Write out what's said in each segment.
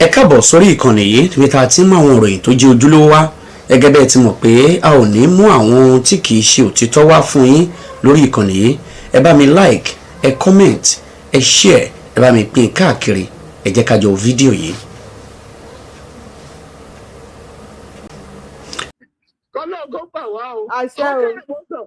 ẹ káàbọ̀ sórí ìkànnì yìí níbi tá a ti ń mú àwọn ìròyìn tó jẹ́ ojúlówó wá gẹ́gẹ́ bẹ́ẹ̀ ti mọ̀ pé a ò ní mú àwọn ohun tí kì í ṣe òtítọ́ wá fún yín lórí ìkànnì yìí. Ẹ bá mi like, ẹ comment, ẹ share, ẹ bá mi pín káàkiri, ẹ jẹ́ ká jọ fídíò yìí. kọ́lọ́gọ́ gbà wá o. àṣẹ o.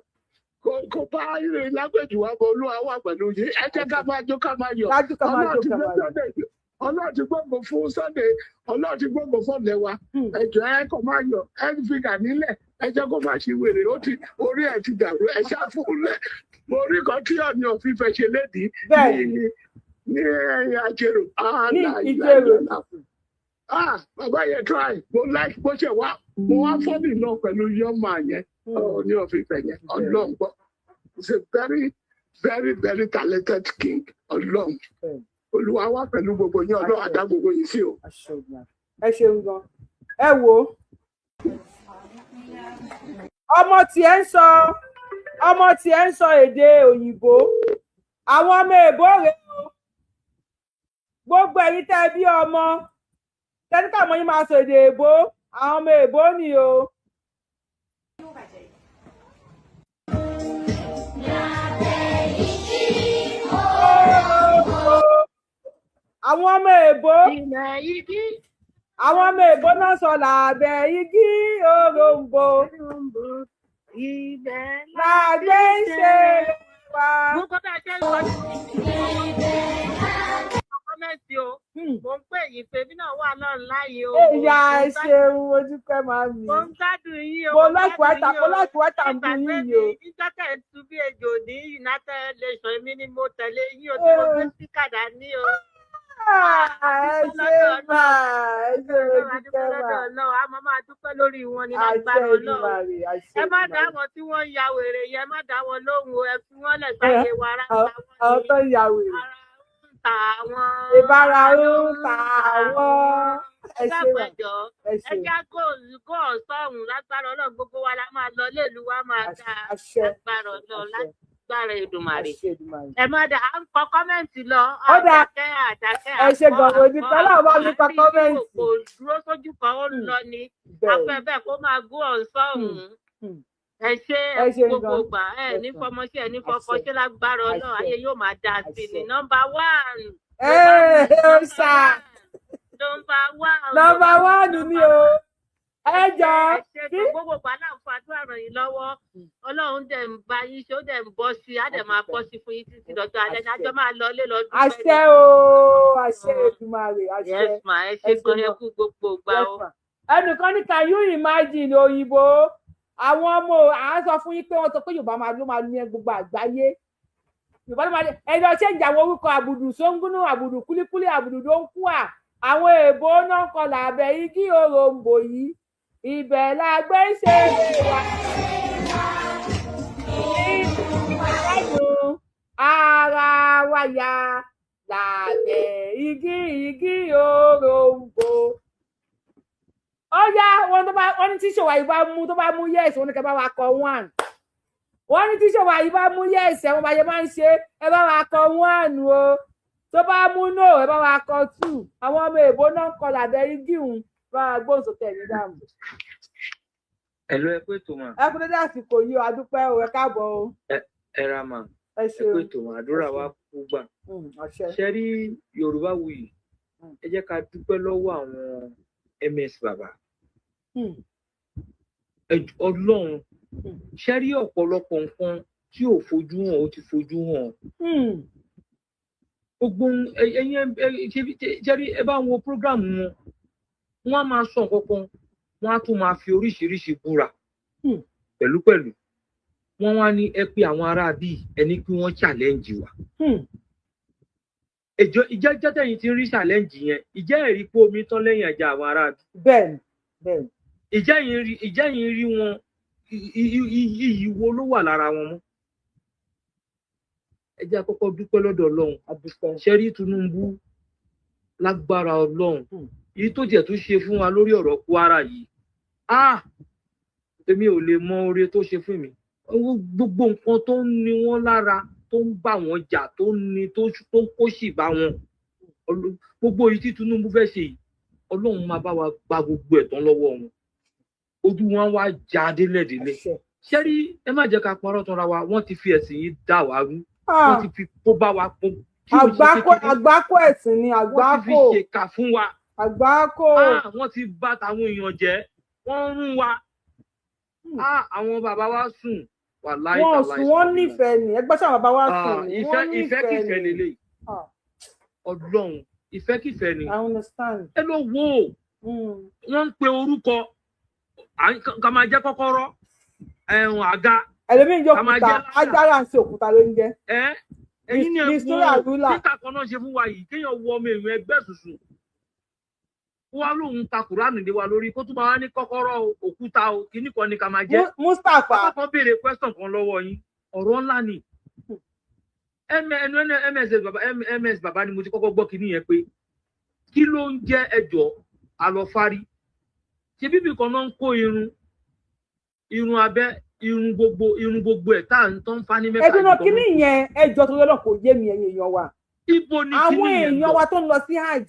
kò bá ìrìn lágbèjì wa bọ̀ olúwa wà pẹ̀lú yìí ẹ jẹ́ ká máa jó ká máa yọ̀. dájú ká máa jó ká máa yọ̀. Ọlọ́run ti gbọ́ngàn fún Sunday, Ọlọ́run ti gbọ́ngàn fún ọ̀lẹ́ wa. Ẹ̀jọ̀ ẹ kò máa yọ̀ ẹ fi gà nílẹ̀ ẹ jẹ́ kó máa ṣe wèrè orí ẹ̀ ti dàrú ẹ ṣàfùlẹ̀. Mo rí kan tí ọ̀nà òfin fẹ́ ṣe lédìí ní àjèrò. ní ìjèrò. Bàbá yẹn try mo like bó ṣe wá mo wá fọ́ọ̀mì náà pẹ̀lú yọ́mà yẹn ní òfin fẹ́ yẹn Ọlọ́run gbọ́. He's a very very very talented king Ọlọ́run. Olúwa wà pẹ̀lú gbogbo yín Ọlọ́run àdá gbogbo yín sí o. ẹ ṣeun gan. ẹ wo ọmọ tí ẹ ń sọ èdè òyìnbó àwọn ọmọ èbó rèé o gbogbo ẹ̀yin tẹ́ bí ọmọ tẹnika ọmọ yín máa sọ èdè èbó àwọn ọmọ èbó ni o. àwọn ọmọ èbó náà sọ làbẹ́ igi òrombó làgbé ṣe wá. Mo ń pè yín pé bí náà wà náà láàyè o. Ìyá ẹ ṣeun ojúkẹ́ máa mi. Mo ń gbádùn yín o. Mo láìpẹ́ wẹ́tà ń bí yín yìí o. Ìjọ́kẹ́ tú bí ejò ní United Nations mi ni mo tẹ̀lé yín o tí mo gbé sí kàdá ní o. Ẹ ṣe máa ojúkẹ́ máa. A máa dúpẹ́ lórí wọn ní lágbára Ọlọ́run. Ẹ má dá wọn tí wọ́n ń ya wèrè yẹn, ẹ má dá wọn lóhùn o, ẹ fi wọ́n lẹ̀ sáyé wa rárá. Àwọn tó ń ya wèrè. Ìbára ń ta àwọn. Ẹ ṣe wà. Ẹ jẹ́ kó sọ̀hún lágbára Ọlọ́run gbogbo wa la máa lọ léèlú wa máa dá lágbára Ọlọ́run lágbára Èdùmàrè. Ẹ má dá à ń kọ kọ́mẹ́ǹtì lọ. Àdákẹ́ ẹ ṣe gbọ̀ngàn ojú kan náà bá mi kọ kọ́mẹ́ǹtì. Kò dúró sójú kan ó lọ ni. Afẹ́ bẹ́ẹ̀ kó máa gún ọ̀sọ́hún. Ẹ ṣe gbogbo gbà ẹ ní fọmọṣẹ ẹ ní fọkọṣẹ lágbára Ọlọ́run ayé yóò máa dá sí ni. Nọ́mbà 1. Nọ́mbà 1 ni o. Ẹ jọ kí gbogbo gbàlà ń fàdúrà ràn yín lọ́wọ́ Ọlọ́run dẹ̀ ń bá yín ṣe ó dẹ̀ ń bọ́ sí á dẹ̀ máa bọ́ sí fún yín títí lọ́jọ́ alẹ́ ní àjọ máa lọ lé lọ́dún. Àṣẹ o àṣẹ Èdùmàrè àṣẹ. Yes ma ẹ ṣe gan ẹ kú gbogbo gbà o. Ẹnìkan ní can you imagine òyìnbó àwọn ọmọ à ń sọ fún yín pé wọ́n sọ pé Yorùbá ló máa ní gbogbo àgbáyé Yorùbá ló máa ní ẹni ọṣẹ ìjàwó orúkọ àbùdù sóńgúnú àbùdù kúlíkúlí àbùdù ló ń kú à àwọn èèbó náà kọ làbẹ igi òrombó yìí ibẹ̀ la gbé ṣe wà nínú ara wa ya làbẹ igi òrombó. Ó yá wọn ní tíṣọwà yìí bá mú tó bá mú yẹsì wọn ní kẹ bá wa kọ 1 wọn ní tíṣọwà yìí bá mú yẹsì ẹwọn bá yẹ máa ń ṣe ẹ bá wa kọ 1 o tó bá mú no ẹ bá wa kọ 2 àwọn ọmọ èèbó náà kọ làbẹ igi hùn bá wa gbóhùn sókè ní dààmú. Ẹ̀lú ẹ pé tòun. Ẹ kú dédé àsìkò yìí o adúpẹ́ o ẹ káàbọ̀ o. Ẹ ra mà. Ẹ ṣeun. Ẹ pé tòun àdúrà wa kú gbà. Ṣé rí Yorùbáwùyí ẹ jẹ́ ká dúpẹ́ lọ́wọ́ àwọn MS bàbá. Ọlọ́run ṣe rí ọ̀pọ̀lọpọ̀ nǹkan tí ò fojú hàn ó ti fojú hàn. Gbogbo ẹ̀yin ṣe rí ẹ bá wo prógráàmù wọn á máa sọ nǹkan kan wọn á tún máa fi oríṣiríṣi búra pẹ̀lú wọn wá ní ẹ pé àwọn ará bíi ẹni pé wọ́n challenge wa. Ìjẹ́ tẹ̀yìn ti ń rí challenge yẹn ìjẹ́ ẹ̀rí pé omi tán lẹ́yìn ẹja àwọn ará bíi. Bẹ́ẹ̀ni. Ìjẹ́ yìí rí wọn iyì wo ló wà lára wọn mọ́. Ẹ jẹ́ àkọ́kọ́ dúpẹ́ lọ́dọ̀ Ọlọ́run. Ṣé rí Tinubu lágbára Ọlọ́run èyí tó tiẹ̀ tún ṣe fún wa lórí ọ̀rọ̀ Kwara yìí èmi ò lè mọ oore tó ṣe fún mi. Gbogbo nǹkan tó ń ní wọn lára tó ń bá wọn jà tó ń kó sì bá wọn gbogbo èyí tí Tinubu fẹ́ ṣe yìí Ọlọ́run máa bá wa gba gbogbo ẹ̀tàn lọ́wọ́ wọn ojú wọn wá já délẹ̀délẹ̀ ṣé rí ẹ má jẹ́ ká parọ́ tanra wa wọ́n ti fi ẹ̀sìn yìí dá wa rú wọ́n ti fi kó bá wa pọ̀ àgbákò ẹ̀sìn ni àgbákò wọ́n ti fi ṣèkà fún wa àgbákò wọ́n ti bá tàwọn èèyàn jẹ́ wọ́n ń rún wa àwọn bàbá wa sùn wà láì wọ́n sùn wọ́n nífẹ̀ẹ́ ni ẹgbẹ́ sáwọn bàbá wa sùn ni wọ́n ìfẹ́ kìfẹ́ lélẹ̀ Ọlọ́run ìfẹ́ kìfẹ́ ni I understand. ẹ lọ wo wọ́n ń pe orúkọ ká máa jẹ́ kọ́kọ́rọ́ àga ẹlòmíín yóò kúta agbára ń ṣe òkúta ló ń jẹ. ẹ̀yin ni ẹ wo títà kan náà ṣe fún wa yìí kéèyàn wọ ọmọ èèyàn ẹgbẹ́ ṣùṣù wá lóun ta kùránù lé wa lórí kó tún máa wá ní kọ́kọ́rọ́ òkúta kìíní kan ní ká máa jẹ́. Mustapha kan béèrè question kan lọ́wọ́ yín ọ̀rọ̀ ńlá ni ms bàbá ni mo ti kọ́kọ́ gbọ́ kìíní yẹn pé kí ló ń jẹ́ ẹjọ́ àlọ́fárí ṣe bíbí kan náà ń kó irun abẹ́ irun gbogbo ẹ̀ tá à ń tán fá ní mẹ́ta. ẹdùnà kìíní yẹn ẹjọ́ tó lọ́nà kò yé mi ẹ̀yin èèyàn wa. ibo ni kìíní yẹn àwọn èèyàn wa tó ń lọ sí hajj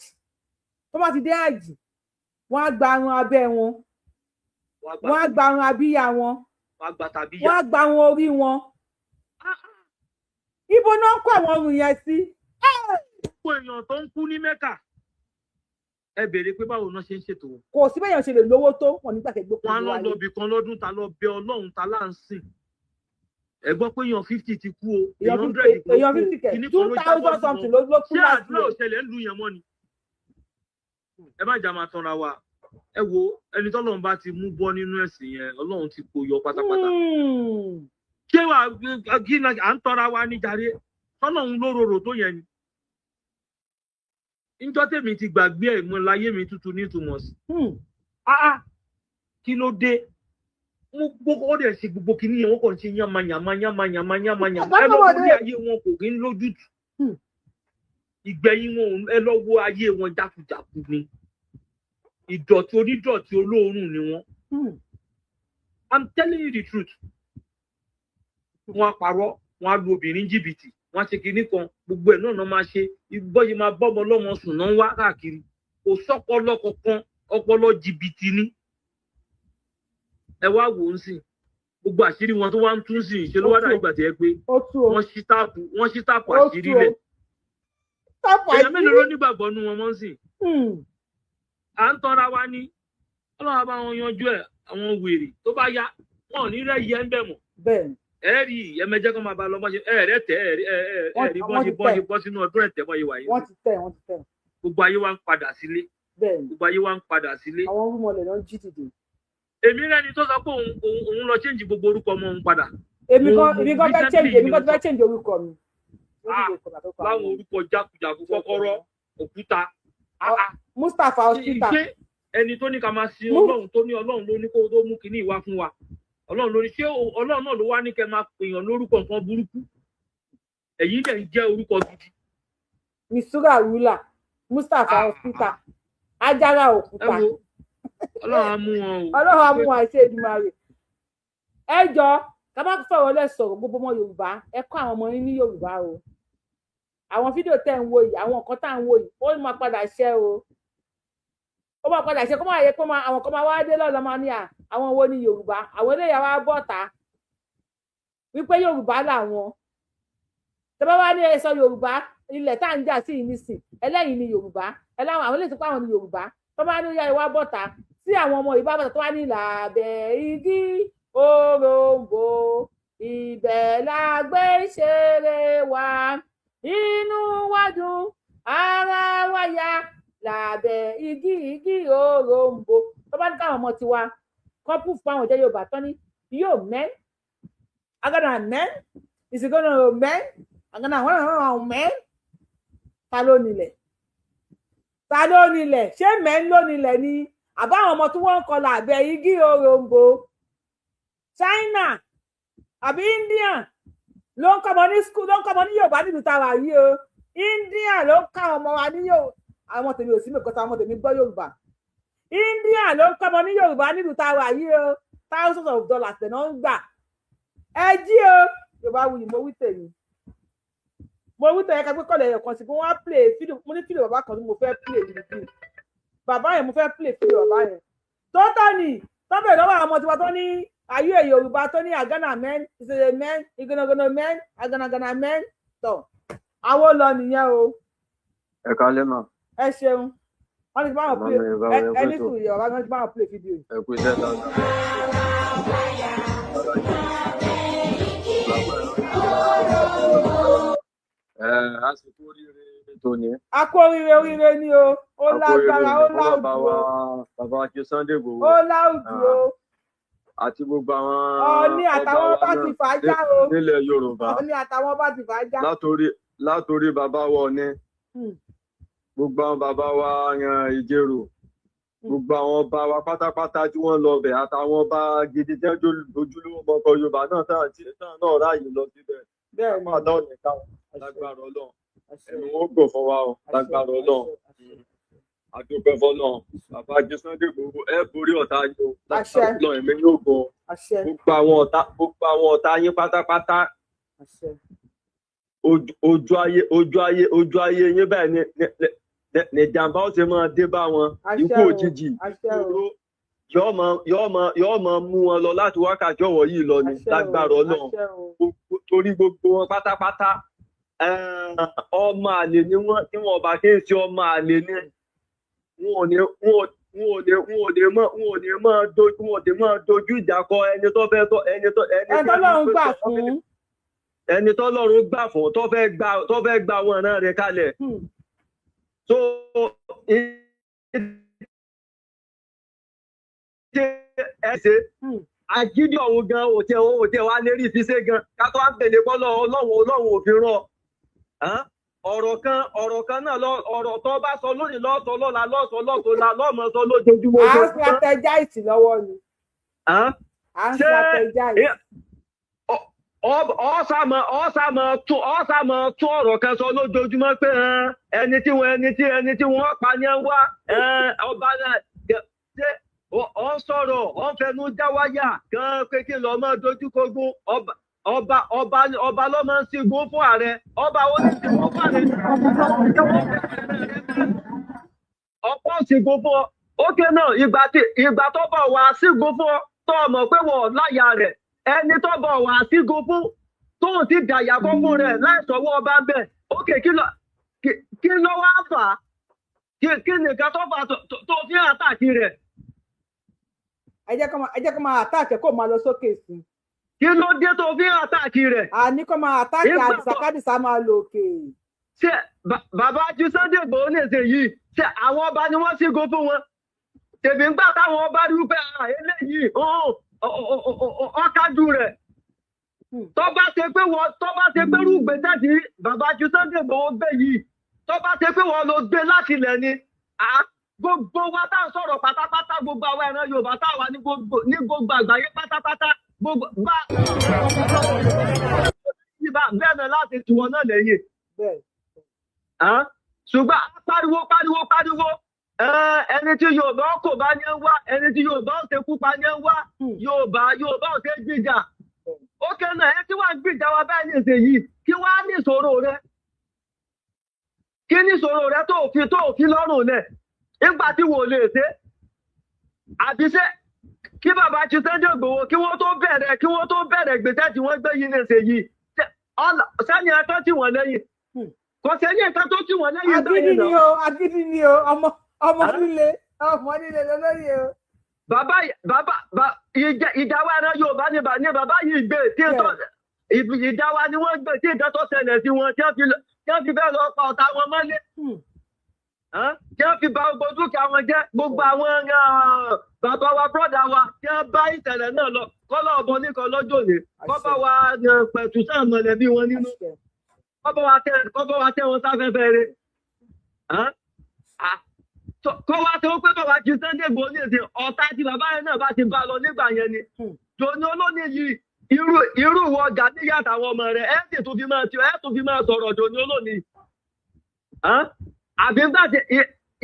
tó bá ti dé hajj wọ́n á gba irun abẹ́ wọn wọ́n á gba irun abíyá wọn wọ́n á gba irun orí wọn. ibo náà ń kó àwọn ọrùn yẹn sí. gbogbo èèyàn tó ń kú ní mẹ́kà ẹ béèrè pé báwo náà ṣe ń ṣètò wọn. kò sí bẹ́ẹ̀ yẹn ṣe lè lówó tó wọn nígbà tẹ́gbẹ́ kò ní wáyé. wọn á lọ bì kan lọ́dún ta lọ bẹ Ọlọ́run ta là ń sìn. ẹ gbọ́ pé èèyàn 50 ti kú o èèyàn 100 kú o èèyàn 50 kẹ̀ 2000 something ló kú láti. ṣé àdúrà òṣèlè ń lu yẹn mọ́ ni. ẹ má jà máa tanra wa ẹ wo ẹni tọ́lọ́run bá ti mú bọ́ nínú ẹ̀sìn yẹn Ọlọ́run ti kó yọ pátápátá. ṣé wà kí à ń tọ́ra wa ní jàre tọ́lọ́run ló rorò tó yẹn ni. Níjọ́ tèmi ti gbàgbé ẹ̀ mọ́ láyé mi tuntun nítumọ̀ sí. Kí ló dé? Mo gbogbo ó dẹ̀ ṣe gbogbo kìíní yẹn wọ́n kàn ṣe yánmayàmá. Ẹ lọ wo ayé wọn kò kí ń lójútùú. Ìgbẹ̀yìn wọn ẹ lọ wo ayé wọn jákujàku ni. Ìdọ̀tí onídọ̀tí olóòórùn ni wọ́n. I'm telling you the truth. Wọ́n á parọ́, wọ́n á lu obìnrin jìbìtì. Wọ́n ṣe kinní kan gbogbo ẹ̀ náà máa ṣe bọ́yì máa bọ́mọ lọ́mọ sùn náà wá káàkiri kò sọ́pọlọ kankan ọpọlọ jìbìtì ni ẹ wá wò ó sìn gbogbo àṣírí wọn tó wá ń tún sí ìṣe ló wá dàgbà tí ẹ pé wọ́n ṣí táàpù àṣírí lẹ̀ èèyàn mélòó ló nígbàgbọ́ nú wọn mọ́ sìn à ń tanra wa ní Ọlọ́run bá wọn yanjú ẹ̀ àwọn wèrè tó bá yá wọn ò ní rẹ́ yẹ ń bẹ̀ mọ́ ẹ̀rí ẹ̀mẹ́jẹ́ kan máa bá lọ bọ́ṣe ẹ̀rẹ́ tẹ̀ ẹ̀rí bọ́ṣe bọ́ sínú ọdún ẹ̀tẹ̀ bọ́ yìí wáyé. wọ́n ti tẹ̀. gbogbo ayé wa ń padà sílé. gbogbo ayé wa ń padà sílé. àwọn orúmọlẹ̀ náà jí dìde. èmi rẹ́ni tó sọ pé òun lọ change gbogbo orúkọ ọmọ òun padà. èmi kan fẹ́ change orúkọ mi. láwọn orúkọ jákujàku kọ́kọ́rọ́ òkúta. Mustapha hospital. ṣé ẹni tó ní ká máa sin Ọlọ́run tó ní Ọlọ́run ló ní kó tó mú kinní ìwá fún wa. Ọlọ́run lórí ṣé Ọlọ́run náà ló wá ní kẹ́ máa pèèyàn lórúkọ nǹkan burúkú èyí dẹ̀ ń jẹ́ orúkọ gidi. Misura Rula Mustapha hospital Ajara òkúta. Ọlọ́run á mú wọn o. Ọlọ́run á mú wọn àìṣe Èdùmàrè. ẹ jọ ká má sọ̀rọ̀ lẹ̀ sọ̀rọ̀ gbogbo ọmọ Yorùbá ẹ kọ́ àwọn ọmọ yín ní Yorùbá o. àwọn fídíò tẹ̀ ń wo yìí àwọn nǹkan tá à ń wo yìí ó máa padà ṣẹ o. ó máa padà ṣe kó máa yẹ kó máa àwọn kan máa wá dé lọ́la máa ní àwọn wo ni Yorùbá àwọn eléyà wá bọ́ta wípé Yorùbá làwọn tẹ́ bá wá ní ẹ sọ Yorùbá ilẹ̀ tá à ń jà sí ìnísìn ẹlẹ́yìn ni Yorùbá ẹláwọn àwọn eléyìí tó pa àwọn ni Yorùbá tó bá ní ìyá ìwà bọ́ta tí àwọn ọmọ Yorùbá bọ́ta tó wá ní làbẹ́ igi òrombó ibẹ̀ la gbé ṣeré wa inú wa dùn ara wa yá làbẹ́ igi òrombó tó bá ní káwọn ọmọ tiwa kọ́pù fún àwọn ìjẹ́ Yorùbá tán ní yóò mẹ́ agádà mẹ́ ìsìnkọ́nà mẹ́ agádà àwọn mẹ́ ta ló nílẹ̀ ṣé mẹ́ ń ló nílẹ̀ ni àbáwọn ọmọ tí wọ́n ń kọ làbẹ́ igi òrombó China àbí India ló ń kọ́mọ ní school ló ń kọ́mọ ní Yorùbá nílùú tàwa yìí o India ló ń ká ọmọ wa ní Yorùbá àwọn tèmi ò sí mẹ́kọ́ta àwọn tèmi gbọ́ Yorùbá India ló ń kọ́mọ ní Yorùbá nílùú táwa yìí o thousands of dollars tẹ̀ náà ń gbà ẹ jí o Yorùbá wuyì mo wí tèmi ká pé kọ́lẹ̀ ẹ̀yọ̀ kan sí pé wọ́n á play fídíò mo ní fídíò bàbá kan tí mo fẹ́ play nínú fídíò bàbá yẹn mo fẹ́ play fídíò bàbá yẹn tó tọ́ ni tó bẹ̀rẹ̀ lọ́wọ́ àwọn ọmọ tiwa tó ní ayé Yorùbá tó ní àgánà men ìṣẹ̀lẹ̀ men ìgbónagbóná men àgànàgànà men tọ̀ àwọn lọ nìyẹn o. ẹ kálẹ́ mà. ẹ ṣeun wọ́n ti bá wọn play ẹni sùn yẹ ọ̀rọ̀ wọn ti bá wọn play fídíò. ẹ kú iṣẹ́ dáadáa. a sì kú oríire tòní. a kú oríire ni o ó lágbára ó láòdù o. bàbá wa ṣe Sunday Igboho. ó láòdù o. àti gbogbo àwọn Ọọ̀ni àtàwọn bá ti fà á já o. nílẹ̀ Yorùbá. Ọọ̀ni àtàwọn bá ti fà á já. látòrí bàbá wa Ọọ̀ni. gbogbo àwọn bàbá wa Ìjẹ̀rò. gbogbo àwọn ọba wa pátápátá tí wọ́n lọ bẹ̀ àtàwọn ọba gidi tí wọ́n ojúlówó ọmọkọ Yorùbá náà náà ráàyè lọ síbẹ̀. bẹ́ẹ̀ ni àdá ọ̀nì káwọn lágbára Ọlọ́run ẹnu wọn gbò fún wa o lágbára Ọlọ́run àdúpẹ́ fọ́lọ́run bàbá jẹ Sunday Igboho ẹ borí ọ̀tá yín o lágbára Ọlọ́run ẹ̀mí yóò gbọ́ gbogbo àwọn ọ̀tá yín pátápátá ojú ayé yín báyìí ní ìjàmbá ó ṣe máa dé bá wọn ikú òjijì yóò máa mú wọn lọ láti wákàtí ọ̀wọ̀ yìí lọ ní lágbára Ọlọ́run torí gbogbo wọn pátápátá ọmọ àlè ni wọn tí wọn bá ké sí ọmọ àlè ni wọn ò ní máa dojú ìjà kọ ẹni tó fẹ́ ẹni tọ́lọ́run gbà fún tó fẹ́ gba wọn náà rẹ̀ kalẹ̀ so ẹsẹ̀ agídí ọ̀hún gan òtẹ wa lérí fi ṣe gan ká tó wá ń tẹ̀lé bọ́lọ̀ ọlọ́run òfin rán ọ̀rọ̀ kan náà ọ̀rọ̀ tó bá sọ lónìí lọ́sọ lọ́la lọ́sọ lọ́sọ̀la lọ́mọ sọ lójoojúmọ́. à ń strategize lọ́wọ́ ni. à ń strategize. ọ̀sàmọ̀ tún ọ̀rọ̀ kan sọ lójoojúmọ́ pé ẹni tí wọ́n pa ní wá ọba náà ṣe ọ sọ̀rọ̀ ọ fẹnu jáwáyà kan pé kí lọ mọ́ dojúkogun ọba ló máa ń sígun fún ààrẹ ọba ó ní sígun fún ààrẹ ọ̀pọ̀ sígun fún ókè náà ìgbà tó bọ̀ wá sígun fún tó mọ̀ pé wọ́n láyà rẹ̀ ẹni tó bọ̀ wá sígun fún tó ti dàyà fún rẹ̀ láìsọ̀wọ́ ọba bẹ́ẹ̀ ókè kí ló wá fà á kí nìkan tó fà tó fi àtàkì rẹ̀. ẹ jẹ́ kó máa àtàkì kó máa lọ sókè sí. kí ló dé tó fi àtàkì rẹ̀. àní kó máa àtàkì àdìsàkádìsà máa lò òkè. ṣé bàbá ju Sunday Igboho lè ṣe yìí ṣé àwọn ọba ni wọ́n sígun fún wọn tèmi ń gbà táwọn ọba rí pé eléyìí ọ̀kájú rẹ̀ tó bá ṣe pé rúgbẹ́sẹ̀ tí bàbá ju Sunday Igboho gbé yìí tó bá ṣe pé wọ́n lọ gbé láti ilẹ̀ ni gbogbo wa tá à ń sọ̀rọ̀ pátápátá gbogbo àwọn ẹran Yorùbá tá a wà ní gbogbo àgbáyé pátápátá gbogbo bẹ́ẹ̀ náà láti tù wọn náà lẹ́yìn. ṣùgbọ́n pariwo ẹni tí Yorùbá kò bá ní wá ẹni tí Yorùbá ò ṣe kú pa ní wá Yorùbá ò ṣe gbìjà ó kẹ́nà ẹ tí wàá gbìjà wa bẹ́ẹ̀ ní ìṣe yìí kí wàá ní ìṣòro rẹ kí ní ìṣòro rẹ tó òfin lọ́rùn lẹ̀ nígbà tí wò lè ṣe àbí ṣe kí bàbá ti Sunday Igboho kí wọ́n tó bẹ̀rẹ̀ gbèsè tí wọ́n gbé yìí ní ìṣe yìí sẹ́ni ẹ̀tọ́ tí wọ́n lẹ́yìn kò sẹ́ni ẹ̀tọ́ tó tí wọ́n lẹ́yìn. agídí ni o ọmọ líle lọ́lọ́yè o. bàbá ìjà wa ẹran Yorùbá ní bàbá yìí gbé ìjà wa ni wọ́n gbé tí ìjà tó ṣẹlẹ̀ sí wọn tí wọ́n fi bẹ́ẹ̀ lọ pa ọ̀tá wọn mọ́lé tí wọ́n fi bà gbogbo dúkìá wọn jẹ́ gbogbo àwọn bàbá wa bọ́dà wa tí wọ́n bá ìṣẹ̀lẹ̀ náà lọ kọ́lọ́ ọ̀bọ nìkan lọ́jọ́ òní kọ́bá wa pẹ̀tù sáà mọ̀lẹ́bí wọn nínú kọ́bá wa tẹ́ wọn sáfẹ́fẹ́ rẹ̀ kó wá tó pé bàbá ju Sunday Igboho ní èdè ọ̀tá tí bàbá yẹn náà bá ti bá lọ nígbà yẹn ni tòní olóní yìí irú ìwọ Gani àtàwọn ọmọ rẹ̀ ẹ̀ sì tún fi máa sọ̀rọ̀ tòní olóní àbí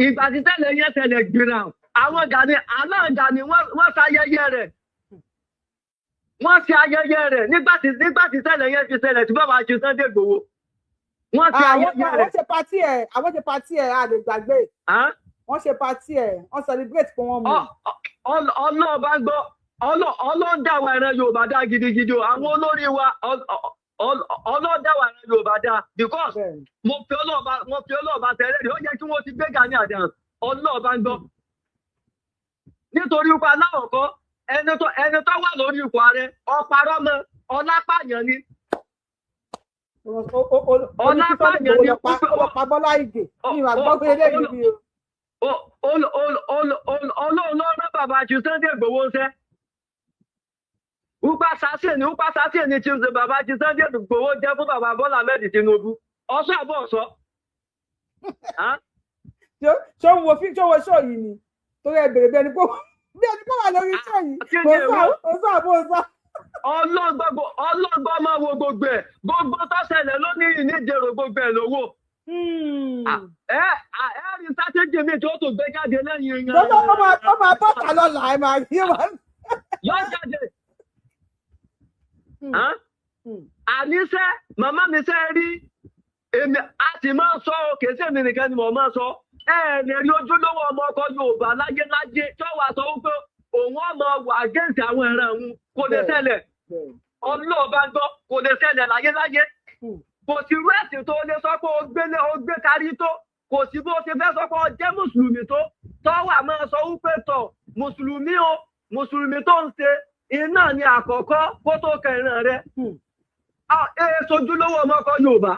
ìgbà tí tẹ́lẹ̀ yẹn tẹ́lẹ̀ gbìrà àwọn Gani aláǹgani wọ́n ṣayẹyẹ rẹ̀ wọ́n ṣe ayẹyẹ rẹ̀ nígbà tí tẹ́lẹ̀ yẹn fi ṣẹlẹ̀ tí bàbá ju Sunday Igboho wọ́n ṣe ayẹyẹ rẹ̀. àwọn ṣe pàtí ẹ̀ a lè gbàgbé wọ́n ṣe party ẹ̀ wọ́n celebrate pé wọ́n mú. ọlọ́ọ̀bá gbọ́ ọlọ́ọ̀dà wa ẹran Yorùbá dá gidigidi o àwọn olórí wa ọlọ́ọ̀dà wa ẹran Yorùbá dá because mo fi ọlọ́ọ̀bá tẹ̀lé rí ó yẹ kí wọ́n ti gbé Gani Adams ọlọ́ọ̀bá gbọ́ nítorí ipa aláwọ̀ kọ́ ẹni tó wà lórí ipò ààrẹ ọ̀parọ́ mọ́ ọlápàyàn ni. ọlápàyàn ni ọlọ́pàá Bọ́lá Ìgè ní ìwà gbọ́gbé eléyìí bí o. olóòlù rán bàbá ju Sunday Igboho ṣẹ́ upa sase ni tí bàbá ju Sunday Igboho jẹ́ fún bàbá Bọ́lá Ahmed Tinubu ọ̀ṣọ́ àbọ̀ ọ̀ṣọ́. ṣé òun wo ṣó yìí ni torí ẹ bèrè bí ẹni pé wà lórí ṣó yìí kò sọ àbò sọ. ọlọ́gbọ́n máa wo gbogbo ẹ̀ gbogbo tó ṣẹlẹ̀ ló ní ìníjẹ̀rò gbogbo ẹ̀ lówó. ẹ̀rí sátẹ́jì mi tó tó gbé jáde lẹ́yìn yẹn. ó máa bọ́ta lọ́la ẹ̀ máa rí wọn. yọ jáde. àníṣe màmá mi ṣe rí èmi a sì máa sọ kèsì èmi nìkan ni mo máa sọ lè rí ojúlówó ọmọ ọkọ Yorùbá láyé tó wà sọ wípé òun ọmọ wà gẹ́ǹsì àwọn ẹran òun kò lè ṣẹlẹ̀ ọlọ́ọ̀bá gbọ́ kò lè ṣẹlẹ̀ láyé kò sí rẹ́ẹ̀sì tó lè sọ pé ó gbé kárí tó kò sí bó ṣe fẹ́ sọ pé ó jẹ́ mùsùlùmí tó wà máa sọ wípé tọ̀ mùsùlùmí tó ń ṣe iná ni àkọ́kọ́ kó tó kẹrin rẹ̀ ojúlówó ọmọ ọkọ Yorùbá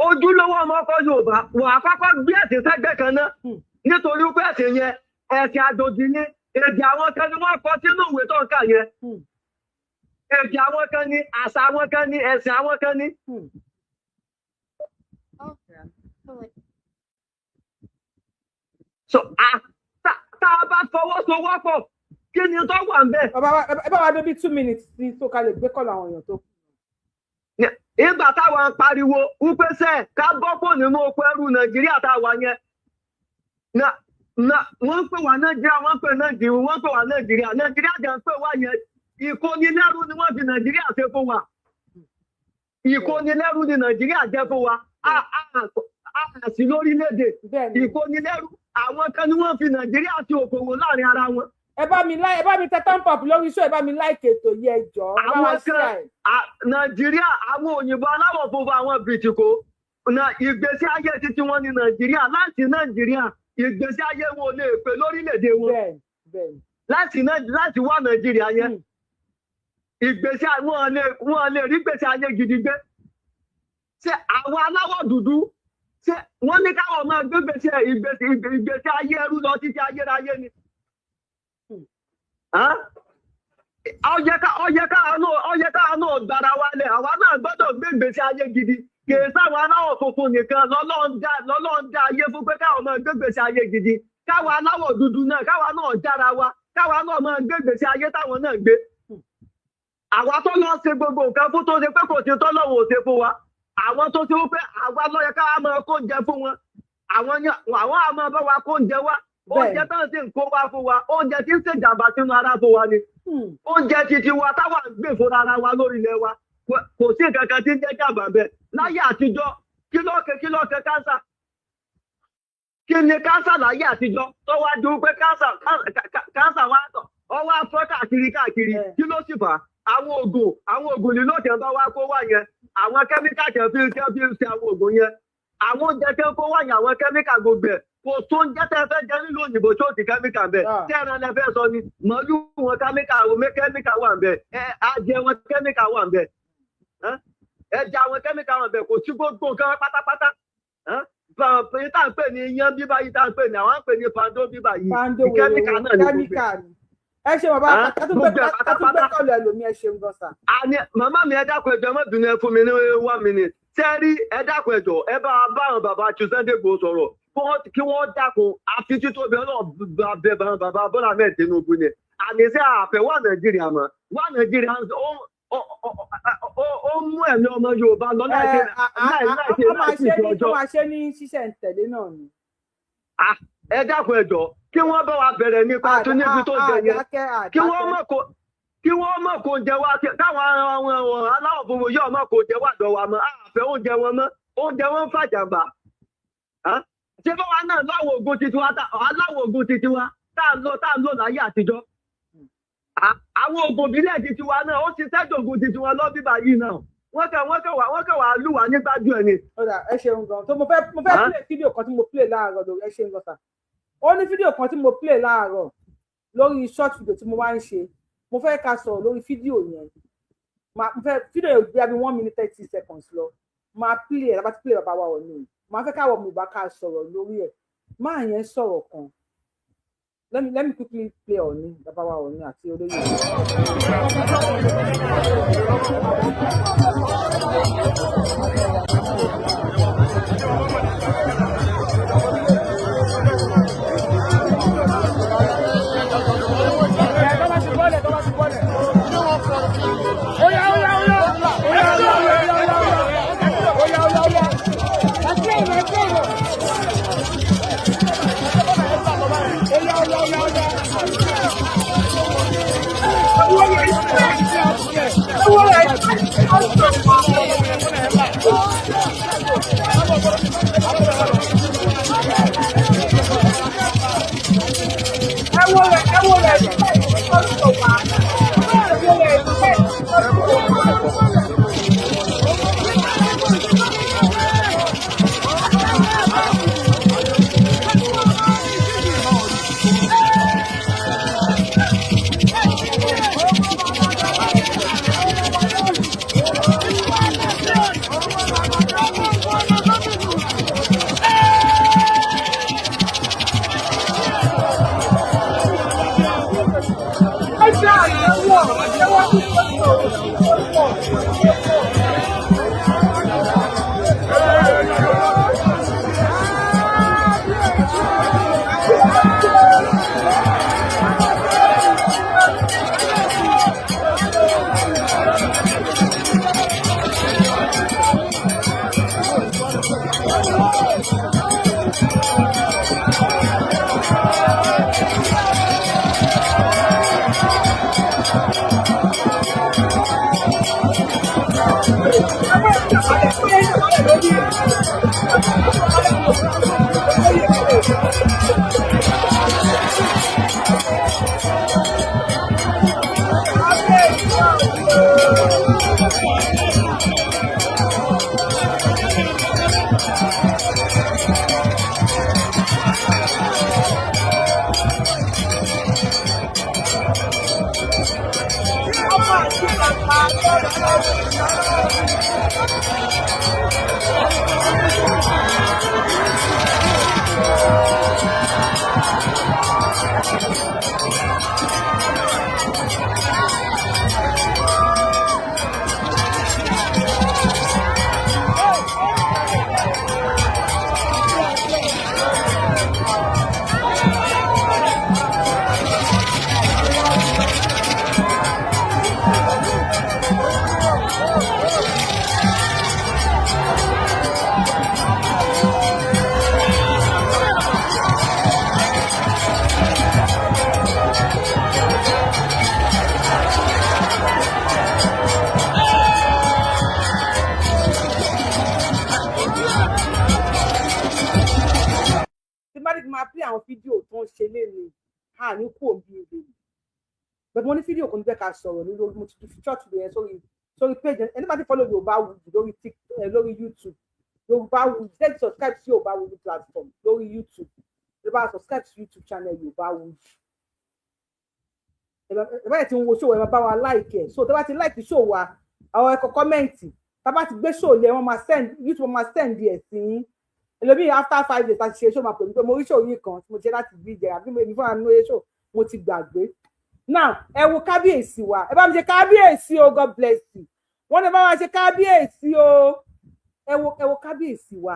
ojúlówó ọmọ ọkọ Yorùbá wà á kọ́kọ́ gbé ẹ̀sìn sẹ́gbẹ́ kan náà nítorí pé ẹ̀sìn yẹn ẹ̀sìn àjòjì ni èdè àwọn kan ni wọ́n kọ sínú ìwé tó ń kà yẹn èdè àwọn kan ni àṣà àwọn kan ni ẹ̀sìn àwọn kan ni. so tá a bá fọwọ́sowọ́pọ̀ kí ni tó wà ń bẹ̀. ẹ bá wa débi 2 minutes sí tó ká lè gbé kọ́lù àwọn èèyàn tó. ìgbà táwọn ń pariwo wípé sẹ́ ká bọ́pọ̀ nínú oko ẹrú Nàìjíríà táwa yẹn wọ́n ń pè wá Nàìjíríà wọ́n ń pè wá Nàìjíríà jẹ́ ń pè wá yẹn ìkónilẹ́rú ni wọ́n fi Nàìjíríà ṣe fún wa ìkónilẹ́rú ni Nàìjíríà jẹ́ fún wa àṣì lórílẹ̀-èdè ìkónilẹ́rú àwọn kan ni wọ́n fi Nàìjíríà ṣe òkòwò láàrin ara wọn. ẹ bá mi tẹ thumb up lórí iṣẹ́ ẹ bá mi like ètò yìí ẹ jọ̀ọ́. àwọn kan Nàìjíríà àwọn òyìnbó aláwọ̀ funfun àwọn bìtìkó ìgbésí ayé títí wọn ní Nàìjíríà láti Nàìjíríà ìgbésí ayé wọn ò lè pè lórílẹ̀-èdè wọn láti wá Nàìjíríà yẹn ìgbésí wọn lè rí gbèsè ayé gidi gbé ṣé àwọn aláwọ̀ dúdú ṣé wọ́n ní káwọn máa gbé ìgbésí ayé ẹrú lọ títí ayérayé ni. ọyẹ káwọn náà gbára wálẹ̀ àwa náà gbọ́dọ̀ gbé ìgbésí ayé gidi kìí sáwọn aláwọ̀ funfun nìkan lọ́lọ́run dá ayé fún pé káwọn máa gbé ìgbésí ayé gidi káwọn aláwọ̀ dúdú náà káwọn náà jára wa káwọn náà máa gbé ìgbésí ayé táwọn náà gbé. àwa tó lọ ṣe gbogbo nǹkan fún tó ṣe pé kò sí tọ́lọ́wọ̀ ò ṣe fún wa àwọn tó ṣe wípé àwa lọ́yẹ káwọn máa kó oúnjẹ fún wọn àwọn àmọ́ bá wa kó oúnjẹ wá oúnjẹ tó ń sì ń kó wá fún wa oúnjẹ tí ń ṣèjàmbá sínú ara fún wa ni oúnjẹ titi wa táwa ń gbé fún ara wa lórí ilẹ̀ wa kò sí nǹkan kan tí ń jẹ́ jàmbá bẹ́ẹ̀ láyé àtijọ́ kí ló kẹ káńsà kí ni káńsà láyé àtijọ́ tó wá dùn pé káńsà wá tọ̀ ọ wá fọ́ káàkiri kí ló sì fà á àwọn oògùn nílò tẹ̀ ń bá wá kó wá yẹn àwọn kẹ́míkà tẹ̀ fi ń ṣe àwọn oògùn yẹn àwọn oúnjẹ tẹ̀ ń kó wá yẹn àwọn kẹ́míkà gbogbo ẹ̀ kò tó ń jẹ́ tẹ́ fẹ́ jẹ́ nílùú òyìnbó tó ti kẹ́míkà ń bẹ̀ tẹ́ran lẹ fẹ́ sọ ni màálù wọn kẹ́míkà wà ń bẹ̀ ajẹ wọn kẹ́míkà wà ń bẹ̀ ẹja wọn kẹ́míkà wà ń bẹ̀ kò sí gbogbo nǹkan pátápátá èyí tá à ń pè ní iyán bíbá yìí tá à ń pè ní àwọn à ń pè ní pando bíbá yìí kẹ́míkà náà ní gbogbo ẹ ṣe bàbá kátúgbẹ́ kọlu ẹlòmí ẹ ṣeun gan sa. màmá mi ẹ dákun ẹjọ́ mọ́bìnrin ẹ fún mi ní 1 minute tẹ́rí ẹ dákun ẹjọ́ ẹ bá àwọn bàbá tí Sunday Igboho sọ̀rọ̀ kí wọ́n dákun àfi títóbi ọlọ́run bẹ bàbá Bọ́lá Ahmed Tinubu ni àníṣe àfẹ́ wà Nàìjíríà mọ́ wà Nàìjíríà ó mú ẹ̀mí ọmọ Yorùbá lọ láìsí ọjọ́. ó máa ṣe ní ṣíṣẹ̀ ń tẹ̀lé náà ni. ẹ dákun ẹjọ́ kí wọ́n bá wa bẹ̀rẹ̀ nípa tó níbi tó jẹ yẹn kí wọ́n mọ̀ kó jẹ wá káwọn aláwọ̀ funfun yóò mọ̀ kó jẹ wá dọ̀ wá mọ́ àfẹ́ oúnjẹ wọn mọ́ oúnjẹ wọn ń fàjàmbá ṣé bá wa náà láwọn ogun titi wa aláwọ̀ ogun titi wa tá à ń lò láyé àtijọ́ àwọn ogun ìbílẹ̀ titi wa náà ó ti tẹ́jọ́ ogun titi wa lọ bíbá yìí náà wọ́n kàn wá lù wá nígbàjú ẹ̀ ni. ọ̀dà ẹ ṣeun gan tó mo fẹ́ play fídíò kan tí mo play láàárọ̀ lórí ẹ ṣeun gan sà ó ní fídíò kan tí mo play láàárọ̀ lórí short video tí mo wá ń ṣe mo fẹ́ ká sọ̀rọ̀ lórí fídíò yẹn mo fẹ́ fídíò yẹn gbé bí 1 minute 30 seconds lọ máa play ẹ̀ lábàtí play bàbá wa Ọọ̀ni máa fẹ́ káwọ̀ mi bá ká sọ̀rọ̀ lórí ẹ̀ máa yẹn sọ̀rọ̀ kan let me quickly play Ọọ̀ni bàbá wa Ọọ̀ni àti olóyè. fídíò kan jẹ́ ká sọ̀rọ̀ ní lórí mo ti fi ṣọ́ọ̀tù yẹn sórí page ẹni bá ti follow Yorùbáwùyí lórí lórí YouTube Yorùbáwùyí tẹ́tí subscribe sí Yorùbáwùyí platform lórí YouTube ẹ bá subscribe sí YouTube channel Yorùbáwùyí ẹ bá yẹ ti ń wo show ẹ bá wa like ẹ so tẹ́ bá ti like show wa àwọn ẹ̀kọ́ kọ́mẹ́ǹtì tá bá ti gbé show lẹ wọ́n máa send YouTube máa send ẹ̀ sí ẹlòmíì after 5 days láti ṣe show máa pè mí pé mo rí show yìí kan tí mo ṣe láti bí ìjẹrà bí mo èmi fúnra mi lóye show mo ti gbàgbé now ẹ wo kábíyèsí wa ẹ bá mi ṣe kábíyèsí o God bless you wọ́n ní bá wa ṣe kábíyèsí o ẹ wo kábíyèsí wa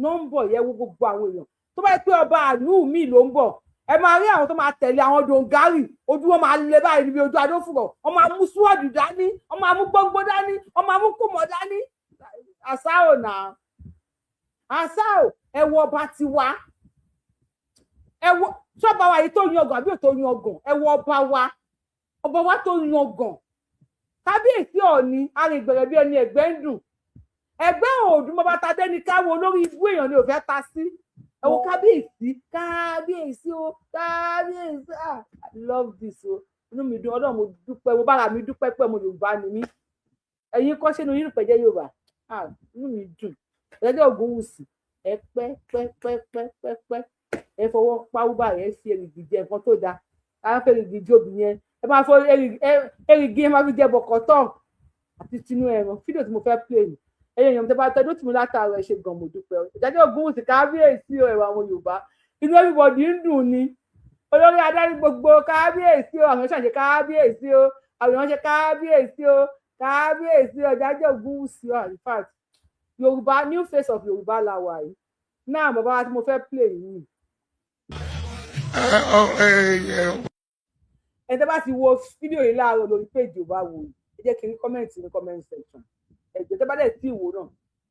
nọ́mbọ̀ yẹ wo gbogbo àwọn èèyàn tó bá yẹ pé ọba àlú mi ló ń bọ̀ ẹ máa rí àwọn tó máa tẹ̀lé àwọn dòǹgárì ojú wọn máa lé báyìí níbi ojú adófùrọ̀ wọ́n máa mú súwọ́ọ̀dù dání wọ́n máa mú gbọ́ngbó dání wọ́n máa mú kùmọ̀ dání àṣà ò nà àṣà ò ẹ wo ọba tiwa ẹ wo ṣọba wa yìí tó yan ọgàn àbí ò tó yan ọgàn ẹ wo ọba wa tó yan ọgàn kábíyèsí Ọọ̀ni arìngbẹ̀rẹ̀ bí ẹni ẹgbẹ́ ń dùn ẹgbẹ́ òòdùn bàbá ta dẹ́ni káwọ olórí ibú èèyàn ni ò fẹ́ ta sí ẹ wo kábíyèsí o kábíyèsí I love this o inú mi dùn Ọlọ́run mo dúpẹ́ mo bára mi dúpẹ́ pé mo Yorùbá ni mí ẹ̀yin kọ́ sínú yín pẹ̀jẹ́ Yorùbá inú mi dùn Ìdájọ́ Ògúnwùsì ẹ pẹ́ ẹ fọwọ́ pàwùbà yẹn fi èrìgì jẹ nǹkan tó dáa àwọn fẹ́ èrìgì jẹ obì yẹn ẹ máa fọ èrìgì ẹ máa fi jẹ bọ̀kọ̀tọ̀ àti tinú ẹran fídíò tí mo fẹ́ play ni ẹ̀yin èèyàn tẹ́ bá tẹ́ dótìmí látàárọ̀ ẹ ṣe gan mo dúpẹ́ Ìdájọ́ Ògúnwùsì kábíyèsí o ẹ̀rọ àwọn Yorùbá inú everybody ń dùn ni olórí adarí gbogbo kábíyèsí o àwọn ṣàṣe kábíyèsí o àwọn ṣe kábíyèsí o Ìdájọ́ Ògúnwùsì o in fact Yorùbá new face of Yorùbá la wà yìí náà bàbá wa tí mo fẹ́ play yìí. ẹ tẹ́ bá ti wo fídíò yìí láàárọ̀ lórí péjì Yorùbá wò yìí ẹ jẹ́ kí n kọ́mẹ̀ntì ní comment section ẹ̀jẹ̀ tẹ́ bá dẹ̀ tí ìwò náà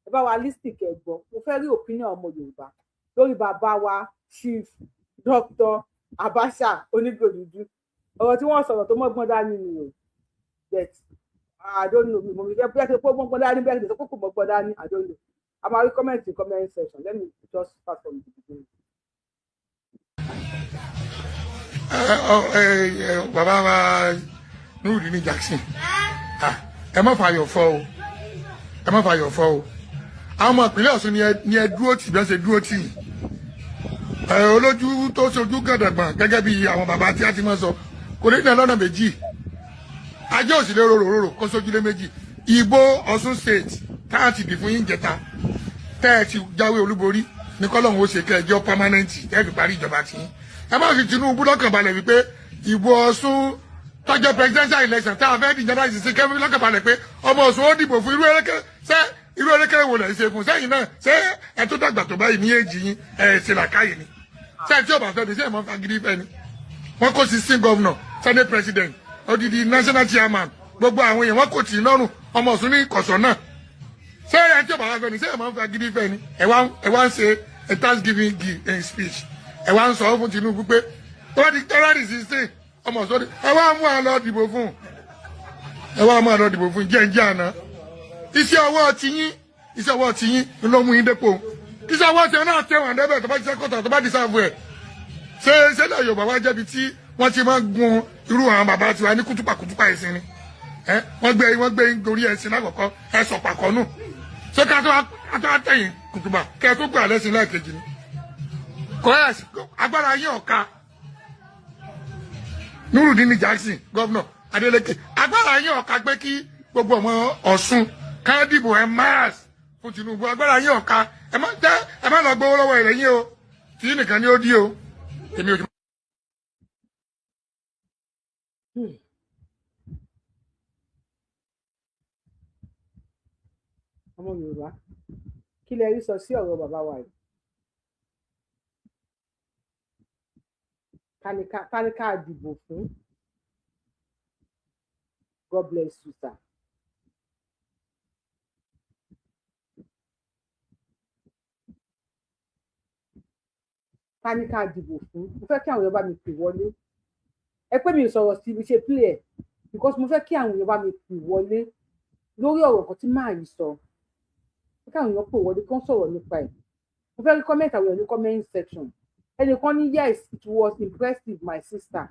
ẹ bá wa lísìk ẹ gbọ́ mo fẹ́ rí opinion ọmọ Yorùbá lórí bàbá wa Chief Dr. Abacha Onígòdúdú ọ̀rọ̀ tí wọ́n sọ̀rọ̀ tó mọ́gbọ́n dání ni o bet I don't know mo rí bí ẹ ti pé mọ́gbọ́n dání bí ẹ ti sọ pé kò mọ́gbọ́n dání I don't know a máa rí comment in comment section let me just start from the beginning. Bàbá wa Nurudeen Jackson ẹ má fàyọ̀ fọ́ o àwọn ọmọ ìpínlẹ̀ Ọ̀ṣun ni ẹ dúró tì bí wọ́n ṣe dúró tì olójú tó ṣojú gàdàgbọ̀n gẹ́gẹ́ bí àwọn bàbá tí a ti máa sọ kò ní ìdílé lọ́nà méjì ajé òsìlè rorò kó sójúlé méjì ìbò Ọ̀ṣun state táà ti dì fún yín jẹta tẹ́ ẹ ti jáwé olúborí ní kọ́lọ́hún ó ṣe kẹjọ pámánẹ́ǹtì tẹ́ ẹ fi parí ìjọba tí ẹ má fi Tinubu lọ́kàn balẹ̀ wípé ìbò Ọ̀ṣun tọ́jọ́ presidential election tá a fẹ́ dìjọba ìsìsì kẹ́mi lọ́kàn balẹ̀ pé ọmọ Ọ̀ṣun ó dìbò fún irú erékèrè wo lẹ̀ ṣe fún sẹ́yìn náà ṣé ẹ tó dàgbà tó báyìí ní èjì yín ẹ ṣe làkàyè ni ṣé ẹ tí ò bá fẹ́ ni ṣé ẹ mọ́ fagídí fẹ́ ni wọ́n kó 16 governor senate president odidi national chairman gbogbo àwọn èèyàn wọ́n kò tì í lọ́rùn ọmọ Ọ̀ṣun ní kọ̀sọ̀ náà ṣé ẹ tí ò bá fẹ́ ni ṣé ẹ mọ́ fagídí fẹ́ ni ẹ wá ń ṣe a thanksgiving speech ẹ wá ń sọ fún Tinubu pé tó bá di January 16 ọmọ Ọ̀ṣun ẹ wá mú àlọ́ dìbò fún jẹ́ àná iṣẹ́ ọwọ́ tiyín ló mú yín dépò iṣẹ́ ọwọ́ tiyín náà tẹ̀wọ̀n débẹ̀ tó bá ti sẹ́kọ̀tà tó bá ti sáàbù ẹ̀ ṣé lè Yorùbá wá jẹ́bi tí wọ́n ti máa gun irú àwọn bàbá tiwa ní kútùpà ẹ̀sìn ni wọ́n gbé gorí ẹ̀sìn lákọ̀ọ́kọ́ ẹ̀ sọ̀pàkọ́ nù ṣé ká tó wá tẹ̀yìn kùtùpà kẹ́ ẹ tó gbà lẹ́sìn lẹ́ẹ̀kejì ni kọ́ẹ̀sì agbára yín ọ̀ka Nurudeen Jackson gọ́vnọ̀ Adeleke agbára yín ọ̀ka pé kí gbogbo ọmọ Ọ̀ṣun ká dìbò ẹ máàs fún Tinubu agbára yín ọ̀ka ẹ má lọ gbowó lọ́wọ́ ẹ̀rẹ̀ yín o tí nìkan ni ó dí o èmi ò ti. ọmọ Yorùbá kí lẹ rí sọ sí ọ̀rọ̀ bàbá wa yìí ká dìbò fún God bless you sir. ká dìbò fún mo fẹ́ kí àwọn èèyàn bá mi pè wọlé ẹ pé mi ò sọ̀rọ̀ sí ibi ṣe play ẹ̀ because mo fẹ́ kí àwọn èèyàn bá mi pè wọlé lórí ọ̀rọ̀ kan tí máa yìí sọ mo fẹ́ kí àwọn èèyàn pè wọlé kán sọ̀rọ̀ nípa ẹ̀ mo fẹ́ rí comment àwọn èèyàn ní comment section ẹnìkan ní yes it was impressive my sister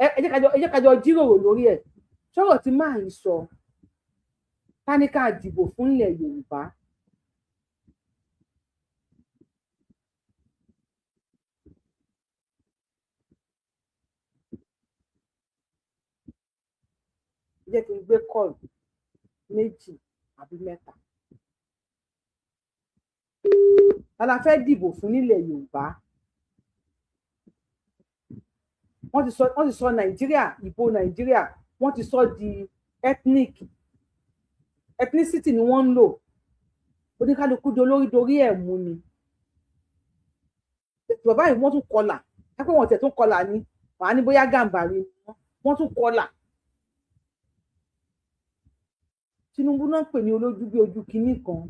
ẹ jẹ́ ká jọ jíròrò lórí ẹ̀ sọ̀rọ̀ tí máa yìí sọ ká dìbò fún ilẹ̀ Yorùbá. Jẹ́ kí n gbé kọ́ọ̀lù méjì àbí mẹ́ta. La fẹ́ dìbò fún nílẹ̀ Yorùbá. Wọ́n ti sọ Nàìjíríà ìbò Nàìjíríà wọ́n ti sọ di ethnicity ni wọ́n ń lò. Oníkálukú dorí ẹ̀ mú ni. Bàbá yìí wọ́n tún kọlà. Ẹ pé wọ́n tẹ̀ tún kọlà ni. Wàá ní bóyá Gàmbàrí ni wọ́n tún kọlà. Tinubu náà pè ní olójú bí ojú kinní kan.